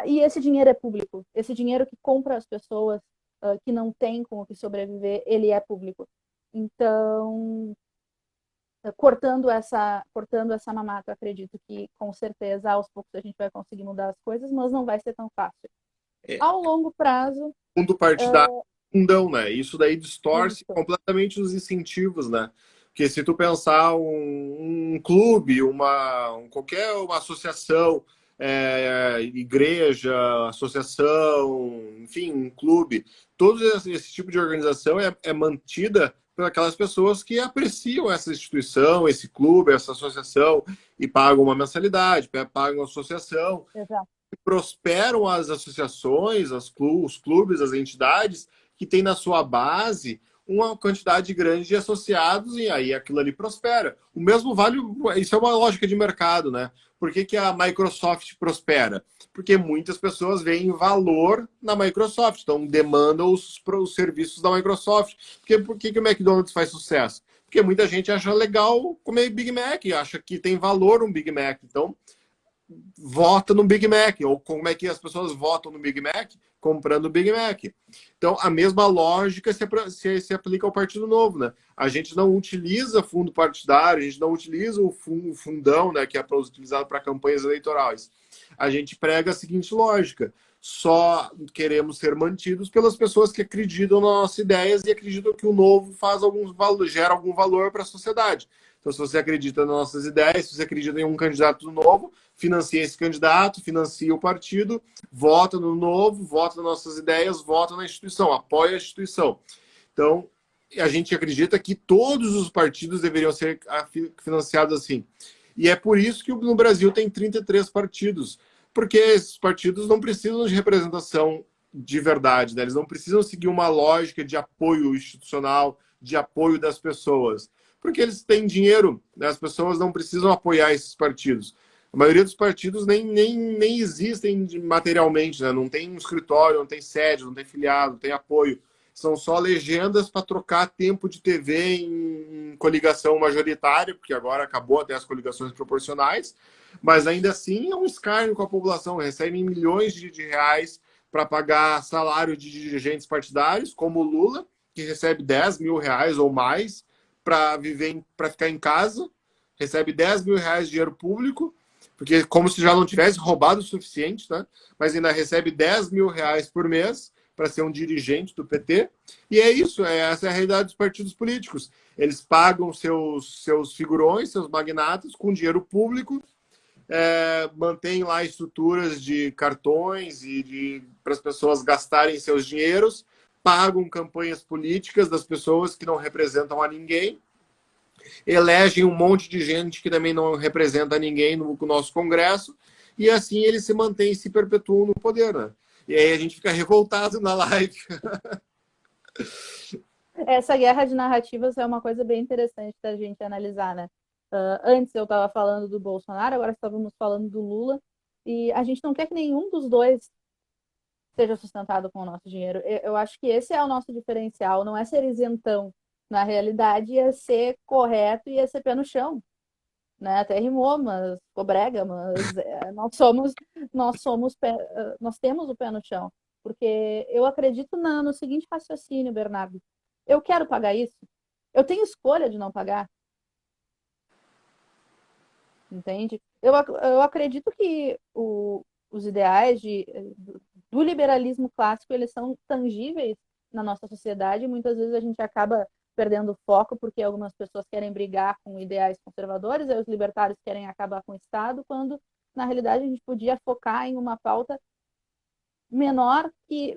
E esse dinheiro é público. Esse dinheiro que compra as pessoas que não têm com o que sobreviver, ele é público. Então, cortando essa mamata, eu acredito que, com certeza, aos poucos a gente vai conseguir mudar as coisas, mas não vai ser tão fácil. É, Ao longo prazo... fundo partidário fundão, né? Isso daí distorce Isso. completamente os incentivos, né? Porque se tu pensar um clube, qualquer uma associação, igreja, associação, enfim, um clube, todo esse tipo de organização é mantida por aquelas pessoas que apreciam essa instituição, esse clube, essa associação e pagam uma mensalidade, pagam a associação. Exato. Prosperam as associações, os clubes, as entidades que têm na sua base uma quantidade grande de associados e aí aquilo ali prospera. O mesmo vale, isso é uma lógica de mercado, né? Por que, que a Microsoft prospera? Porque muitas pessoas veem valor na Microsoft, então demandam os serviços da Microsoft. Por que, que o McDonald's faz sucesso? Porque muita gente acha legal comer Big Mac, acha que tem valor um Big Mac. Então, vota no Big Mac, ou como é que as pessoas votam no Big Mac? Comprando o Big Mac. Então, a mesma lógica se aplica ao Partido Novo, né? A gente não utiliza fundo partidário, a gente não utiliza o fundão, né, que é utilizado para campanhas eleitorais. A gente prega a seguinte lógica: só queremos ser mantidos pelas pessoas que acreditam nas nossas ideias e acreditam que o novo gera algum valor para a sociedade. Então, se você acredita nas nossas ideias, se você acredita em um candidato novo, financia esse candidato, financia o partido, vota no novo, vota nas nossas ideias, vota na instituição, apoia a instituição. Então, a gente acredita que todos os partidos deveriam ser financiados assim. E é por isso que no Brasil tem 33 partidos, porque esses partidos não precisam de representação de verdade, né? Eles não precisam seguir uma lógica de apoio institucional, de apoio das pessoas, porque eles têm dinheiro, né? As pessoas não precisam apoiar esses partidos. A maioria dos partidos nem existem materialmente, né? Não tem um escritório, não tem sede, não tem filiado, não tem apoio. São só legendas para trocar tempo de TV em coligação majoritária, porque agora acabou até as coligações proporcionais, mas ainda assim é um escárnio com a população. Recebem milhões de reais para pagar salário de dirigentes partidários, como o Lula, que recebe 10 mil reais ou mais para ficar em casa, recebe 10 mil reais de dinheiro público, porque como se já não tivesse roubado o suficiente, tá? Mas ainda recebe 10 mil reais por mês para ser um dirigente do PT. E é isso, essa é a realidade dos partidos políticos. Eles pagam seus figurões, seus magnatas, com dinheiro público, mantêm lá estruturas de cartões para as pessoas gastarem seus dinheiros, pagam campanhas políticas das pessoas que não representam a ninguém, elegem um monte de gente que também não representa ninguém no nosso Congresso, e assim eles se mantêm e se perpetuam no poder, né? E aí a gente fica revoltado na live. Essa guerra de narrativas é uma coisa bem interessante da gente analisar, né? Antes eu estava falando do Bolsonaro, agora estávamos falando do Lula, e a gente não quer que nenhum dos dois seja sustentado com o nosso dinheiro. Eu acho que esse é o nosso diferencial, não é ser isentão. Na realidade, é ser correto e é ser pé no chão. né? Até rimou, mas ficou brega, mas nós temos o pé no chão, porque eu acredito no seguinte raciocínio, Bernardo. Eu quero pagar isso, eu tenho escolha de não pagar, entende? Eu acredito que os ideais do liberalismo clássico, eles são tangíveis na nossa sociedade, e muitas vezes a gente acaba perdendo o foco porque algumas pessoas querem brigar com ideais conservadores, aí os libertários querem acabar com o Estado, quando na realidade a gente podia focar em uma pauta menor que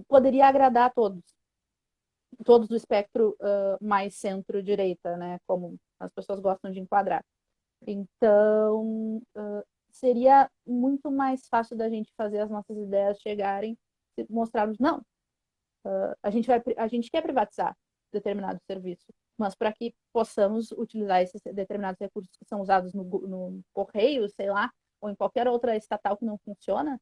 poderia agradar a todos do espectro mais centro-direita, né, como as pessoas gostam de enquadrar. Então, seria muito mais fácil da gente fazer as nossas ideias chegarem, mostrarmos, não, a gente quer privatizar determinado serviço, mas para que possamos utilizar esses determinados recursos que são usados no correio, sei lá, ou em qualquer outra estatal que não funciona,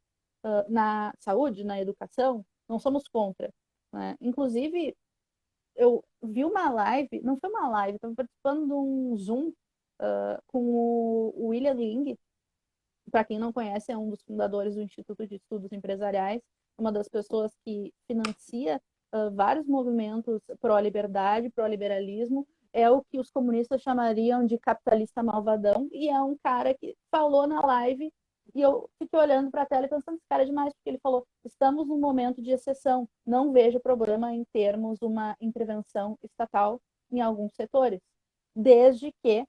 na saúde, na educação, não somos contra, né? Inclusive, eu vi uma live, não foi uma live, estava participando de um Zoom com o William Ling. Para quem não conhece, é um dos fundadores do Instituto de Estudos Empresariais, uma das pessoas que financia vários movimentos pró-liberdade, pró-liberalismo, é o que os comunistas chamariam de capitalista malvadão, e é um cara que falou na live, e eu fiquei olhando para a tela e pensando, esse cara é demais, porque ele falou, estamos num momento de exceção, não vejo problema em termos uma intervenção estatal em alguns setores, desde que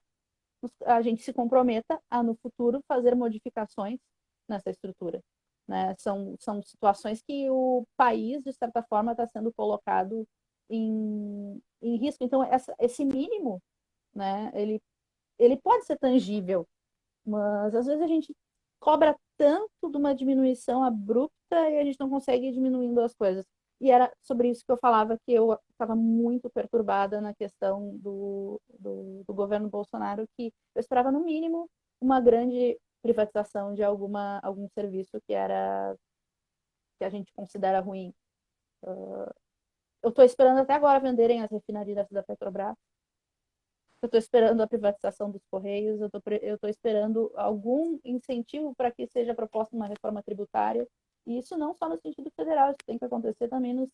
a gente se comprometa a, no futuro, fazer modificações nessa estrutura. Né? São situações que o país, de certa forma, está sendo colocado em risco. Então, esse mínimo, né, ele pode ser tangível, mas às vezes a gente cobra tanto de uma diminuição abrupta e a gente não consegue ir diminuindo as coisas. E era sobre isso que eu falava, que eu estava muito perturbada na questão do governo Bolsonaro, que eu esperava, no mínimo, uma grande privatização de algum serviço que a gente considera ruim. Eu estou esperando até agora venderem as refinarias da Petrobras. Eu estou esperando a privatização dos Correios, eu estou esperando algum incentivo para que seja proposta uma reforma tributária. E isso não só no sentido federal, isso tem que acontecer também nos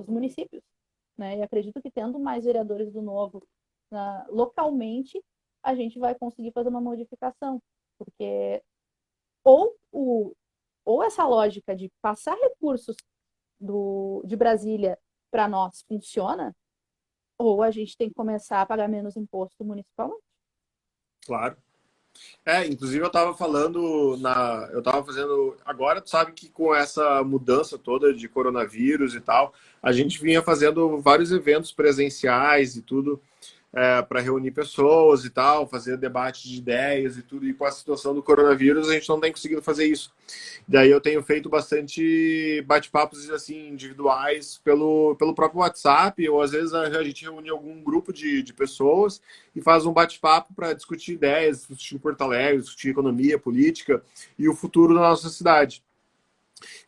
municípios. Né? E acredito que tendo mais vereadores do Novo localmente, a gente vai conseguir fazer uma modificação. Porque ou, ou essa lógica de passar recursos de Brasília para nós funciona, ou a gente tem que começar a pagar menos imposto municipalmente. Claro. Inclusive eu estava falando eu estava fazendo agora, tu sabe que com essa mudança toda de coronavírus e tal, a gente vinha fazendo vários eventos presenciais e tudo, para reunir pessoas e tal, fazer debate de ideias e tudo, e com a situação do coronavírus a gente não tem conseguido fazer isso. Daí eu tenho feito bastante bate-papos assim, individuais pelo próprio WhatsApp, ou às vezes a gente reúne algum grupo de pessoas e faz um bate-papo para discutir ideias, discutir Porto Alegre, discutir economia, política e o futuro da nossa cidade.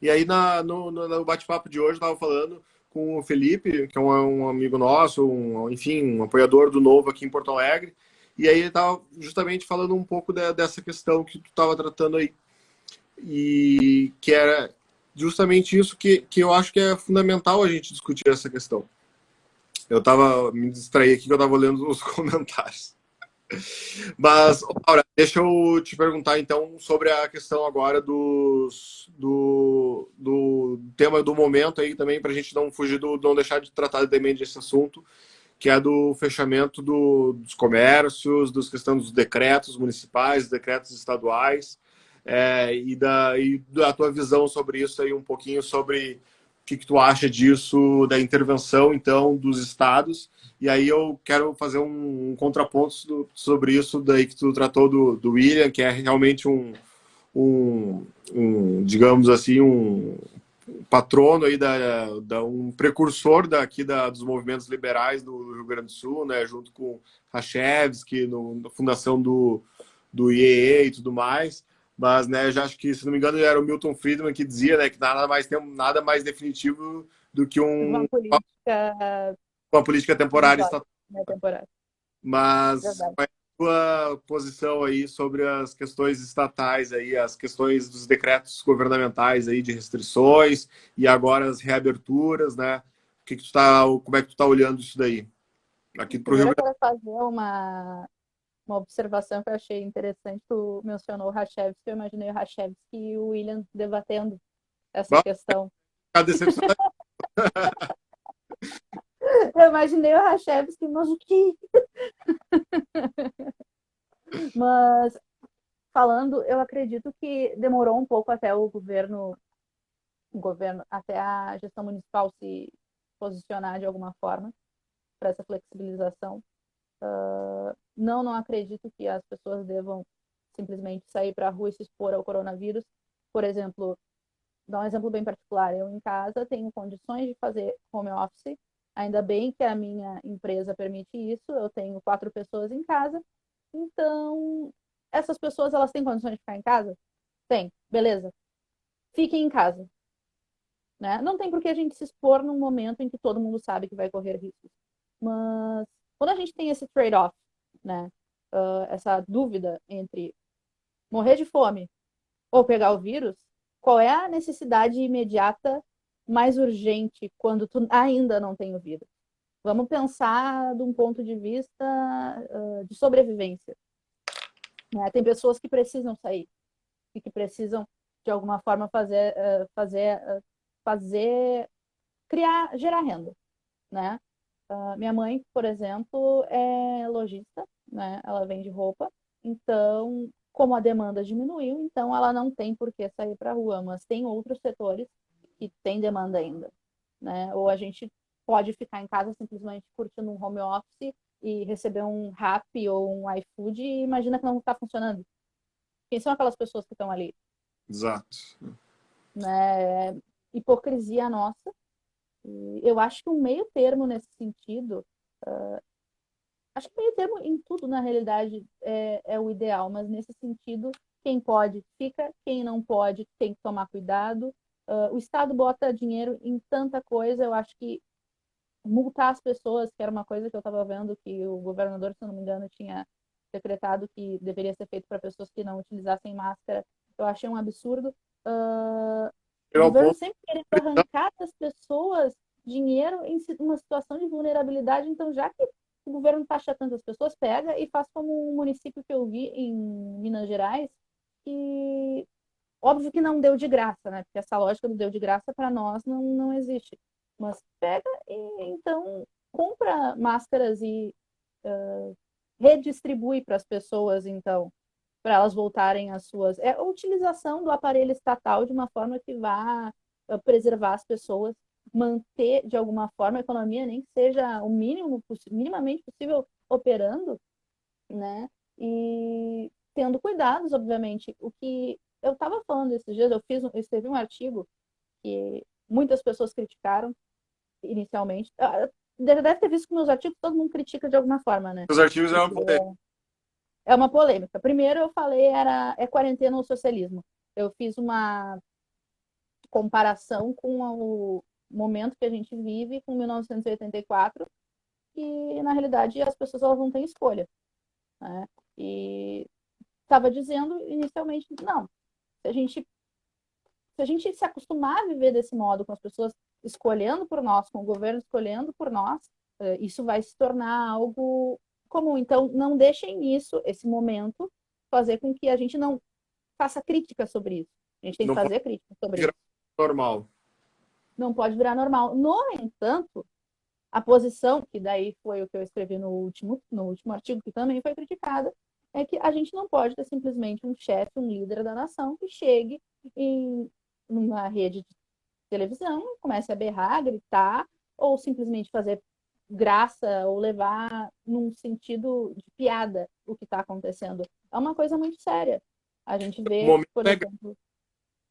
E aí no bate-papo de hoje eu estava falando com o Felipe, que é um amigo nosso, enfim, um apoiador do Novo aqui em Porto Alegre, e aí ele estava justamente falando um pouco dessa questão que tu estava tratando aí, e que era justamente isso que eu acho que é fundamental a gente discutir essa questão. Eu estava me distraí aqui que eu estava lendo os comentários. Mas, Laura, deixa eu te perguntar então sobre a questão agora do tema do momento aí também, para a gente não fugir não deixar de tratar também desse assunto, que é do fechamento dos comércios, dos questões dos decretos municipais, decretos estaduais, e da tua visão sobre isso aí, um pouquinho sobre o que tu acha disso, da intervenção, então, dos estados. E aí eu quero fazer um contraponto sobre isso daí que tu tratou do William, que é realmente digamos assim, um patrono aí um precursor dos movimentos liberais do Rio Grande do Sul, né, junto com Rachevsky, na fundação do IEE e tudo mais. Mas, né, já acho que, se não me engano, era o Milton Friedman que dizia, né, que nada mais definitivo do que Uma política uma política temporária provisória, estatal. né, temporária. Mas Verdade. tua posição aí sobre as questões estatais aí, as questões dos decretos governamentais aí de restrições e agora as reaberturas, né? Como é que tu tá olhando isso daí? Aqui pro Rio Primeiro eu Grande. quero fazer uma observação que eu achei interessante. Tu mencionou o Rachevski, eu imaginei o Rachevski e o William debatendo essa Vamos questão. ficar decepcionado. Eu imaginei o Rachevski, mas o que? Mas, falando, eu acredito que demorou um pouco até o governo, até a gestão municipal se posicionar de alguma forma para essa flexibilização. Não acredito que as pessoas devam simplesmente sair para a rua e se expor ao coronavírus. Por exemplo, dar um exemplo bem particular, eu em casa tenho condições de fazer home office, ainda bem que a minha empresa permite isso, eu tenho 4 pessoas em casa, então essas pessoas elas têm condições de ficar em casa? Tem, beleza. Fiquem em casa, né? Não tem por que a gente se expor num momento em que todo mundo sabe que vai correr riscos. Mas quando a gente tem esse trade-off, né? Essa dúvida entre morrer de fome ou pegar o vírus, qual é a necessidade imediata mais urgente quando tu ainda não tem o vírus? Vamos pensar de um ponto de vista de sobrevivência, né? Tem pessoas que precisam sair e que precisam de alguma forma fazer, criar, gerar renda, né? Minha mãe, por exemplo, é lojista, né? Ela vende roupa, então, como a demanda diminuiu, então ela não tem por que sair para a rua, mas tem outros setores que têm demanda ainda, né? Ou a gente pode ficar em casa simplesmente curtindo um home office e receber um Rappi ou um iFood e imagina que não está funcionando. Quem são aquelas pessoas que estão ali? Exato. Né? Hipocrisia nossa. E eu acho que um meio termo nesse sentido, acho que meio termo em tudo, na realidade, é o ideal, mas nesse sentido, quem pode fica, quem não pode tem que tomar cuidado. O Estado bota dinheiro em tanta coisa, eu acho que multar as pessoas, que era uma coisa que eu estava vendo que o governador, se não me engano, tinha decretado que deveria ser feito para pessoas que não utilizassem máscara, eu achei um absurdo. O Eu ao governo ponto. sempre querendo arrancar das pessoas dinheiro em uma situação de vulnerabilidade, então já que o governo taxa tantas pessoas, pega e faz como um município que eu vi em Minas Gerais, que óbvio que não deu de graça, né? Porque essa lógica do deu de graça para nós não existe. Mas pega e então compra máscaras e redistribui para as pessoas, então, para elas voltarem às suas. É a utilização do aparelho estatal de uma forma que vá preservar as pessoas, manter de alguma forma a economia, nem que seja o mínimo, minimamente possível operando, né? E tendo cuidados, obviamente. O que eu estava falando esses dias, eu escrevi um artigo que muitas pessoas criticaram inicialmente. Deve ter visto que meus artigos todo mundo critica de alguma forma, né? Os artigos eram Porque polêmicos. é uma polêmica. Primeiro eu falei é quarentena ou socialismo. Eu fiz uma comparação com o momento que a gente vive com 1984 e na realidade as pessoas elas não têm escolha, né? E estava dizendo inicialmente não. Se a gente se acostumar a viver desse modo, com as pessoas escolhendo por nós, com o governo escolhendo por nós, isso vai se tornar algo comum. Então, não deixem isso, esse momento, fazer com que a gente não faça crítica sobre isso. A gente tem que Não pode fazer crítica sobre virar isso. normal. Não pode virar normal. No entanto, a posição, que daí foi o que eu escrevi no último artigo, que também foi criticada, é que a gente não pode ter simplesmente um chefe, um líder da nação que chegue em numa rede de televisão, comece a berrar, gritar, ou simplesmente fazer graça ou levar num sentido de piada o que está acontecendo. É uma coisa muito séria. A gente O vê, momento por é, exemplo,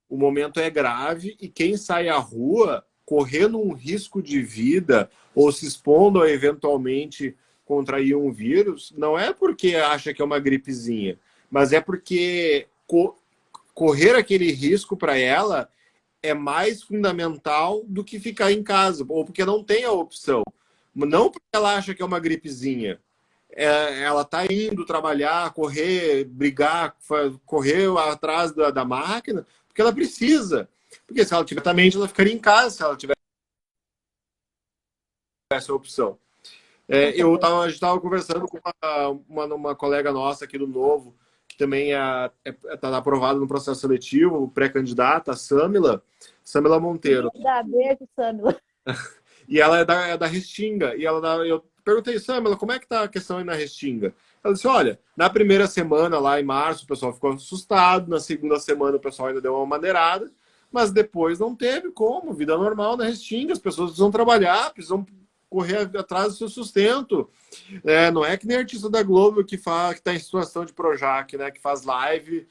o momento é grave e quem sai à rua correndo um risco de vida ou se expondo a eventualmente contrair um vírus, não é porque acha que é uma gripezinha, mas é porque correr aquele risco para ela é mais fundamental do que ficar em casa, ou porque não tem a opção. Não porque ela acha que é uma gripezinha, ela está indo trabalhar, correr, brigar, correr atrás da máquina, porque ela precisa. Porque se ela tiver também, ela ficaria em casa se ela tivesse essa opção. Com certeza. A gente estava conversando com uma colega nossa aqui do Novo, que também está aprovada no processo seletivo, pré-candidata, a Samila Monteiro. Linda, beijo, Samila. E ela é da Restinga. E eu perguntei, Samila, como é que tá a questão aí na Restinga? Ela disse, olha, na primeira semana, lá em março, o pessoal ficou assustado. Na segunda semana, o pessoal ainda deu uma maneirada. Mas depois não teve como. Vida normal na Restinga. As pessoas precisam trabalhar, precisam correr atrás do seu sustento. Não é que nem artista da Globo que está em situação de Projac, né? Que faz live,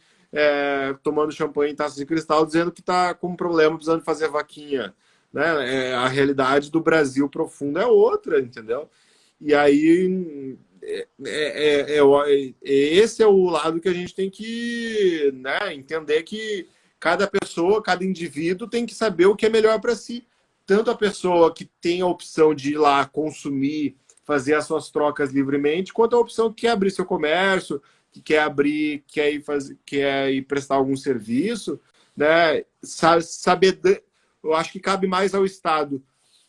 tomando champanhe em taça de cristal, dizendo que está com um problema, precisando fazer vaquinha. Né? A realidade do Brasil profundo é outra, entendeu? E aí esse é o lado que a gente tem que, né, entender que cada pessoa, cada indivíduo tem que saber o que é melhor para si. Tanto a pessoa que tem a opção de ir lá consumir, fazer as suas trocas livremente, quanto a opção que quer abrir seu comércio, que quer abrir, quer ir prestar algum serviço, né? Saber, eu acho que cabe mais ao Estado.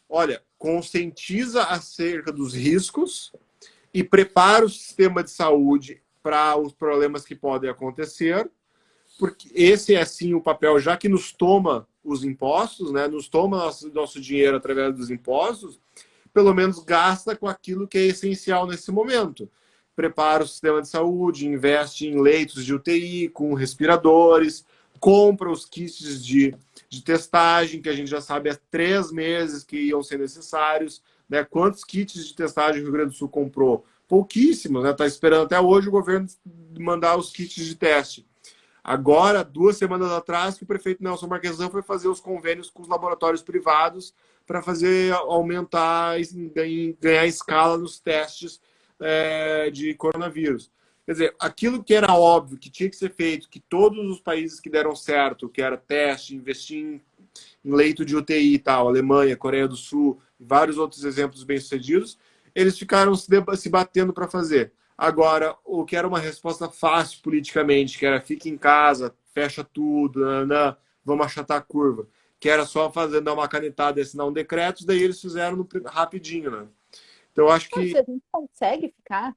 Olha, conscientiza acerca dos riscos e prepara o sistema de saúde para os problemas que podem acontecer, porque esse é sim o papel, já que nos toma os impostos, né? Nos toma nosso dinheiro através dos impostos, pelo menos gasta com aquilo que é essencial nesse momento. Prepara o sistema de saúde, investe em leitos de UTI, com respiradores, compra os kits de testagem, que a gente já sabe há 3 meses que iam ser necessários. Né? Quantos kits de testagem o Rio Grande do Sul comprou? Pouquíssimos, né? Está esperando até hoje o governo mandar os kits de teste. Agora, 2 semanas atrás, que o prefeito Nelson Marquesan foi fazer os convênios com os laboratórios privados para fazer aumentar e ganhar escala nos testes de coronavírus. Quer dizer, aquilo que era óbvio, que tinha que ser feito, que todos os países que deram certo, que era teste, investir em leito de UTI e tal, Alemanha, Coreia do Sul, e vários outros exemplos bem-sucedidos, eles ficaram se batendo para fazer. Agora, o que era uma resposta fácil politicamente, que era fica em casa, fecha tudo, vamos achatar a curva, que era só dar uma canetada e assinar um decreto, daí eles fizeram rapidinho, né? Então, eu acho Se que... a gente consegue ficar,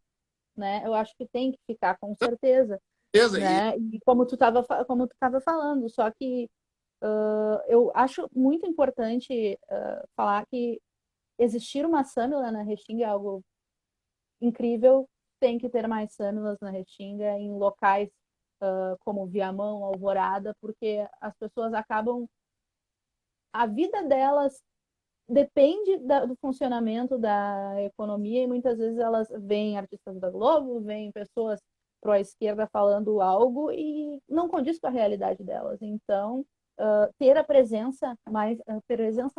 né? Eu acho que tem que ficar, com certeza. Beleza, Né? E como tu estava falando, só que eu acho muito importante falar que existir uma Samila na Restinga é algo incrível. Tem que ter mais Samilas na Restinga, em locais como Viamão, Alvorada, porque as pessoas acabam... A vida delas depende do funcionamento da economia e muitas vezes elas veem artistas da Globo, veem pessoas pró-esquerda falando algo e não condiz com a realidade delas. Então, ter a presença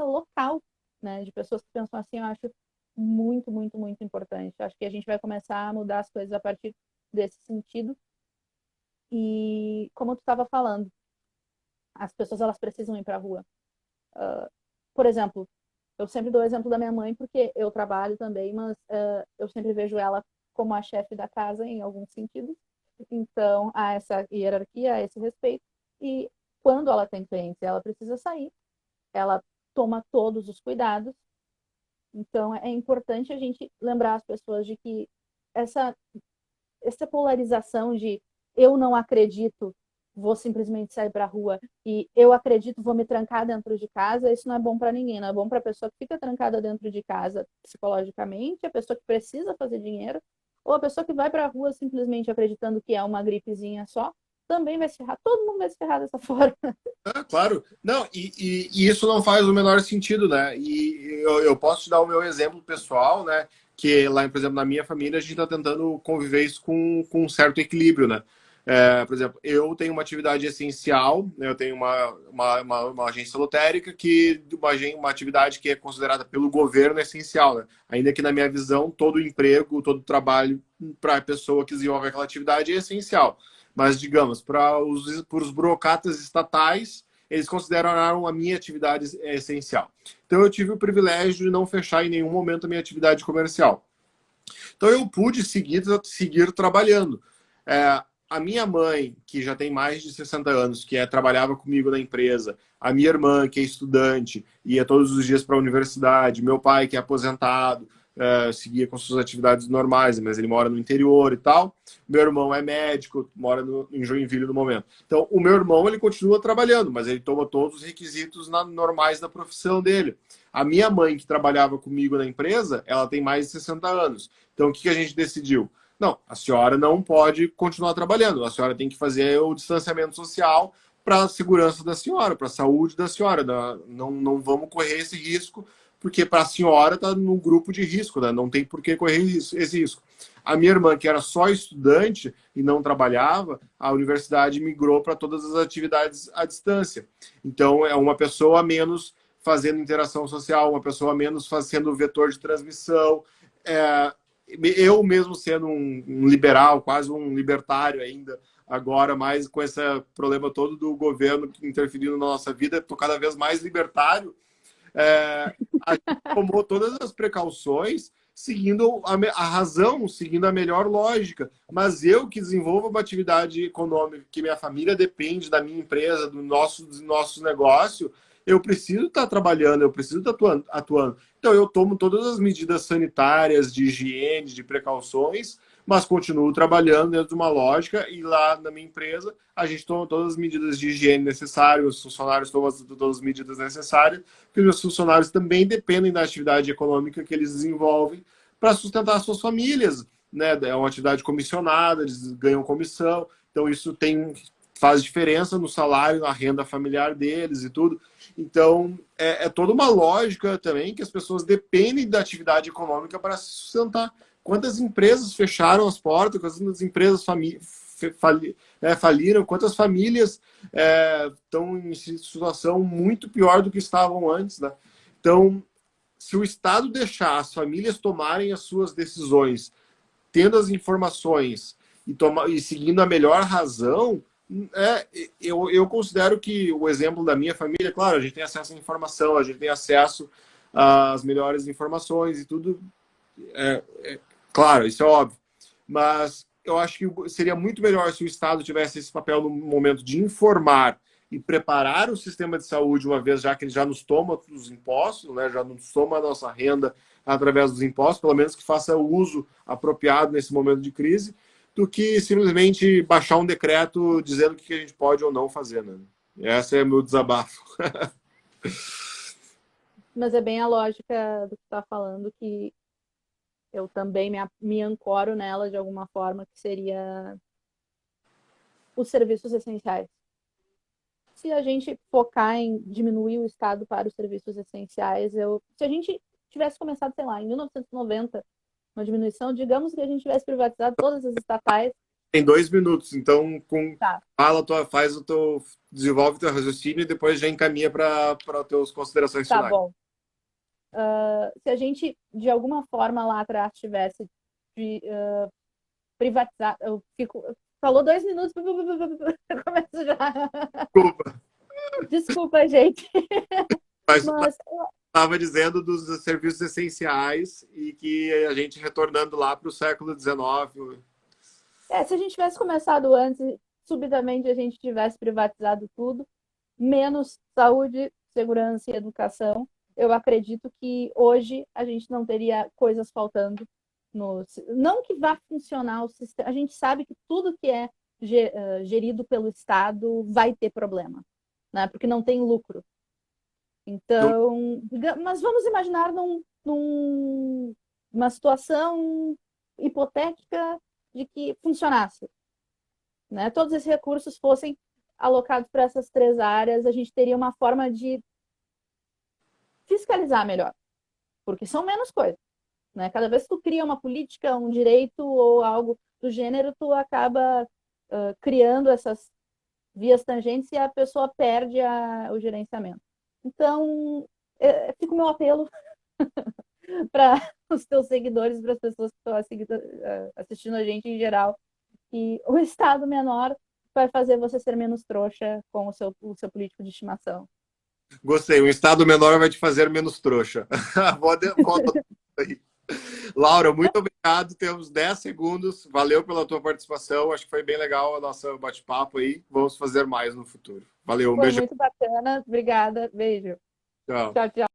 local, né, de pessoas que pensam assim, eu acho muito, muito, muito importante. Acho que a gente vai começar a mudar as coisas a partir desse sentido. E como tu estava falando, as pessoas elas precisam ir para a rua. Por exemplo, eu sempre dou o exemplo da minha mãe, porque eu trabalho também, mas eu sempre vejo ela como a chefe da casa, em alguns sentidos. Então, há essa hierarquia, há esse respeito. E quando ela tem clientes, ela precisa sair, ela toma todos os cuidados. Então, é importante a gente lembrar as pessoas de que essa polarização de eu não acredito, vou simplesmente sair para a rua, e eu acredito, vou me trancar dentro de casa, isso não é bom para ninguém, não é bom para a pessoa que fica trancada dentro de casa psicologicamente, a pessoa que precisa fazer dinheiro, ou a pessoa que vai para a rua simplesmente acreditando que é uma gripezinha só, também vai se ferrar, todo mundo vai se ferrar dessa forma. Claro. Não, e isso não faz o menor sentido, né? E eu posso te dar o meu exemplo pessoal, né? Que lá, por exemplo, na minha família, a gente está tentando conviver isso com um certo equilíbrio, né? Por exemplo, eu tenho uma atividade essencial, né? Eu tenho uma agência lotérica, uma atividade que é considerada pelo governo essencial, né? Ainda que na minha visão, todo emprego, todo trabalho para a pessoa que desenvolve aquela atividade é essencial. Mas, digamos, para os burocratas estatais, eles consideraram a minha atividade essencial. Então, eu tive o privilégio de não fechar em nenhum momento a minha atividade comercial. Então eu pude seguir trabalhando. A minha mãe, que já tem mais de 60 anos, trabalhava comigo na empresa, a minha irmã, que é estudante, ia todos os dias para a universidade, meu pai, que é aposentado, seguia com suas atividades normais, mas ele mora no interior e tal. Meu irmão é médico, mora em Joinville no momento. Então, o meu irmão, ele continua trabalhando, mas ele toma todos os requisitos normais da profissão dele. A minha mãe, que trabalhava comigo na empresa, ela tem mais de 60 anos. Então, o que a gente decidiu? Não, a senhora não pode continuar trabalhando. A senhora tem que fazer o distanciamento social para a segurança da senhora, para a saúde da senhora. Não vamos correr esse risco, porque para a senhora está no grupo de risco, né? Não tem por que correr esse risco. A minha irmã, que era só estudante e não trabalhava, a universidade migrou para todas as atividades à distância. Então, é uma pessoa a menos fazendo interação social, uma pessoa a menos fazendo vetor de transmissão. Eu mesmo sendo um liberal, quase um libertário ainda, agora mais com esse problema todo do governo interferindo na nossa vida, estou cada vez mais libertário. A gente tomou todas as precauções, seguindo a razão, seguindo a melhor lógica. Mas eu que desenvolvo uma atividade econômica, que minha família depende da minha empresa, do nosso negócio, eu preciso estar trabalhando, eu preciso estar atuando. Então, eu tomo todas as medidas sanitárias, de higiene, de precauções, mas continuo trabalhando dentro de uma lógica e lá na minha empresa a gente toma todas as medidas de higiene necessárias, os funcionários tomam todas as medidas necessárias, porque os meus funcionários também dependem da atividade econômica que eles desenvolvem para sustentar suas famílias, né? É uma atividade comissionada, eles ganham comissão, então isso faz diferença no salário, na renda familiar deles e tudo. Então, é toda uma lógica também que as pessoas dependem da atividade econômica para se sustentar. Quantas empresas fecharam as portas, quantas empresas faliram, quantas famílias estão em situação muito pior do que estavam antes, né? Então, se o Estado deixar as famílias tomarem as suas decisões, tendo as informações e seguindo a melhor razão, eu considero que o exemplo da minha família, claro, a gente tem acesso à informação, a gente tem acesso às melhores informações e tudo, claro, isso é óbvio, mas eu acho que seria muito melhor se o Estado tivesse esse papel no momento de informar e preparar o sistema de saúde, uma vez já que ele já nos toma os impostos, né, já nos toma a nossa renda através dos impostos, pelo menos que faça o uso apropriado nesse momento de crise, do que simplesmente baixar um decreto dizendo o que a gente pode ou não fazer, né? Esse é o meu desabafo. Mas é bem a lógica do que tu tá falando, que eu também me ancoro nela de alguma forma, que seria os serviços essenciais. Se a gente focar em diminuir o Estado para os serviços essenciais, se a gente tivesse começado, sei lá, em 1990, uma diminuição, digamos que a gente tivesse privatizado todas as estatais. Tem 2 minutos, então Tá. desenvolve o teu raciocínio e depois já encaminha para as tuas considerações finais. Tá bom. Se a gente, de alguma forma, lá atrás tivesse privatizado, falou 2 minutos, eu começo já. Desculpa, gente. Mas estava dizendo dos serviços essenciais e que a gente retornando lá para o século XIX. Se a gente tivesse começado antes, subitamente a gente tivesse privatizado tudo, menos saúde, segurança e educação, eu acredito que hoje a gente não teria coisas faltando. Não que vá funcionar o sistema, a gente sabe que tudo que é gerido pelo Estado vai ter problema, né? Porque não tem lucro. Então, mas vamos imaginar numa situação hipotética de que funcionasse, né? Todos esses recursos fossem alocados para essas 3 áreas, a gente teria uma forma de fiscalizar melhor, porque são menos coisas, né? Cada vez que tu cria uma política, um direito ou algo do gênero, tu acaba criando essas vias tangentes e a pessoa perde o gerenciamento. Então, fica o meu apelo para os teus seguidores, para as pessoas que estão assistindo a gente em geral, que o Estado menor vai fazer você ser menos trouxa com o seu político de estimação. Gostei, um Estado menor vai te fazer menos trouxa. Vou aí. Laura, muito obrigado. Temos 10 segundos. Valeu pela tua participação. Acho que foi bem legal a nossa bate-papo aí. Vamos fazer mais no futuro. Valeu, um Foi beijo. muito bacana. Obrigada. Beijo. Tchau. Tchau, tchau.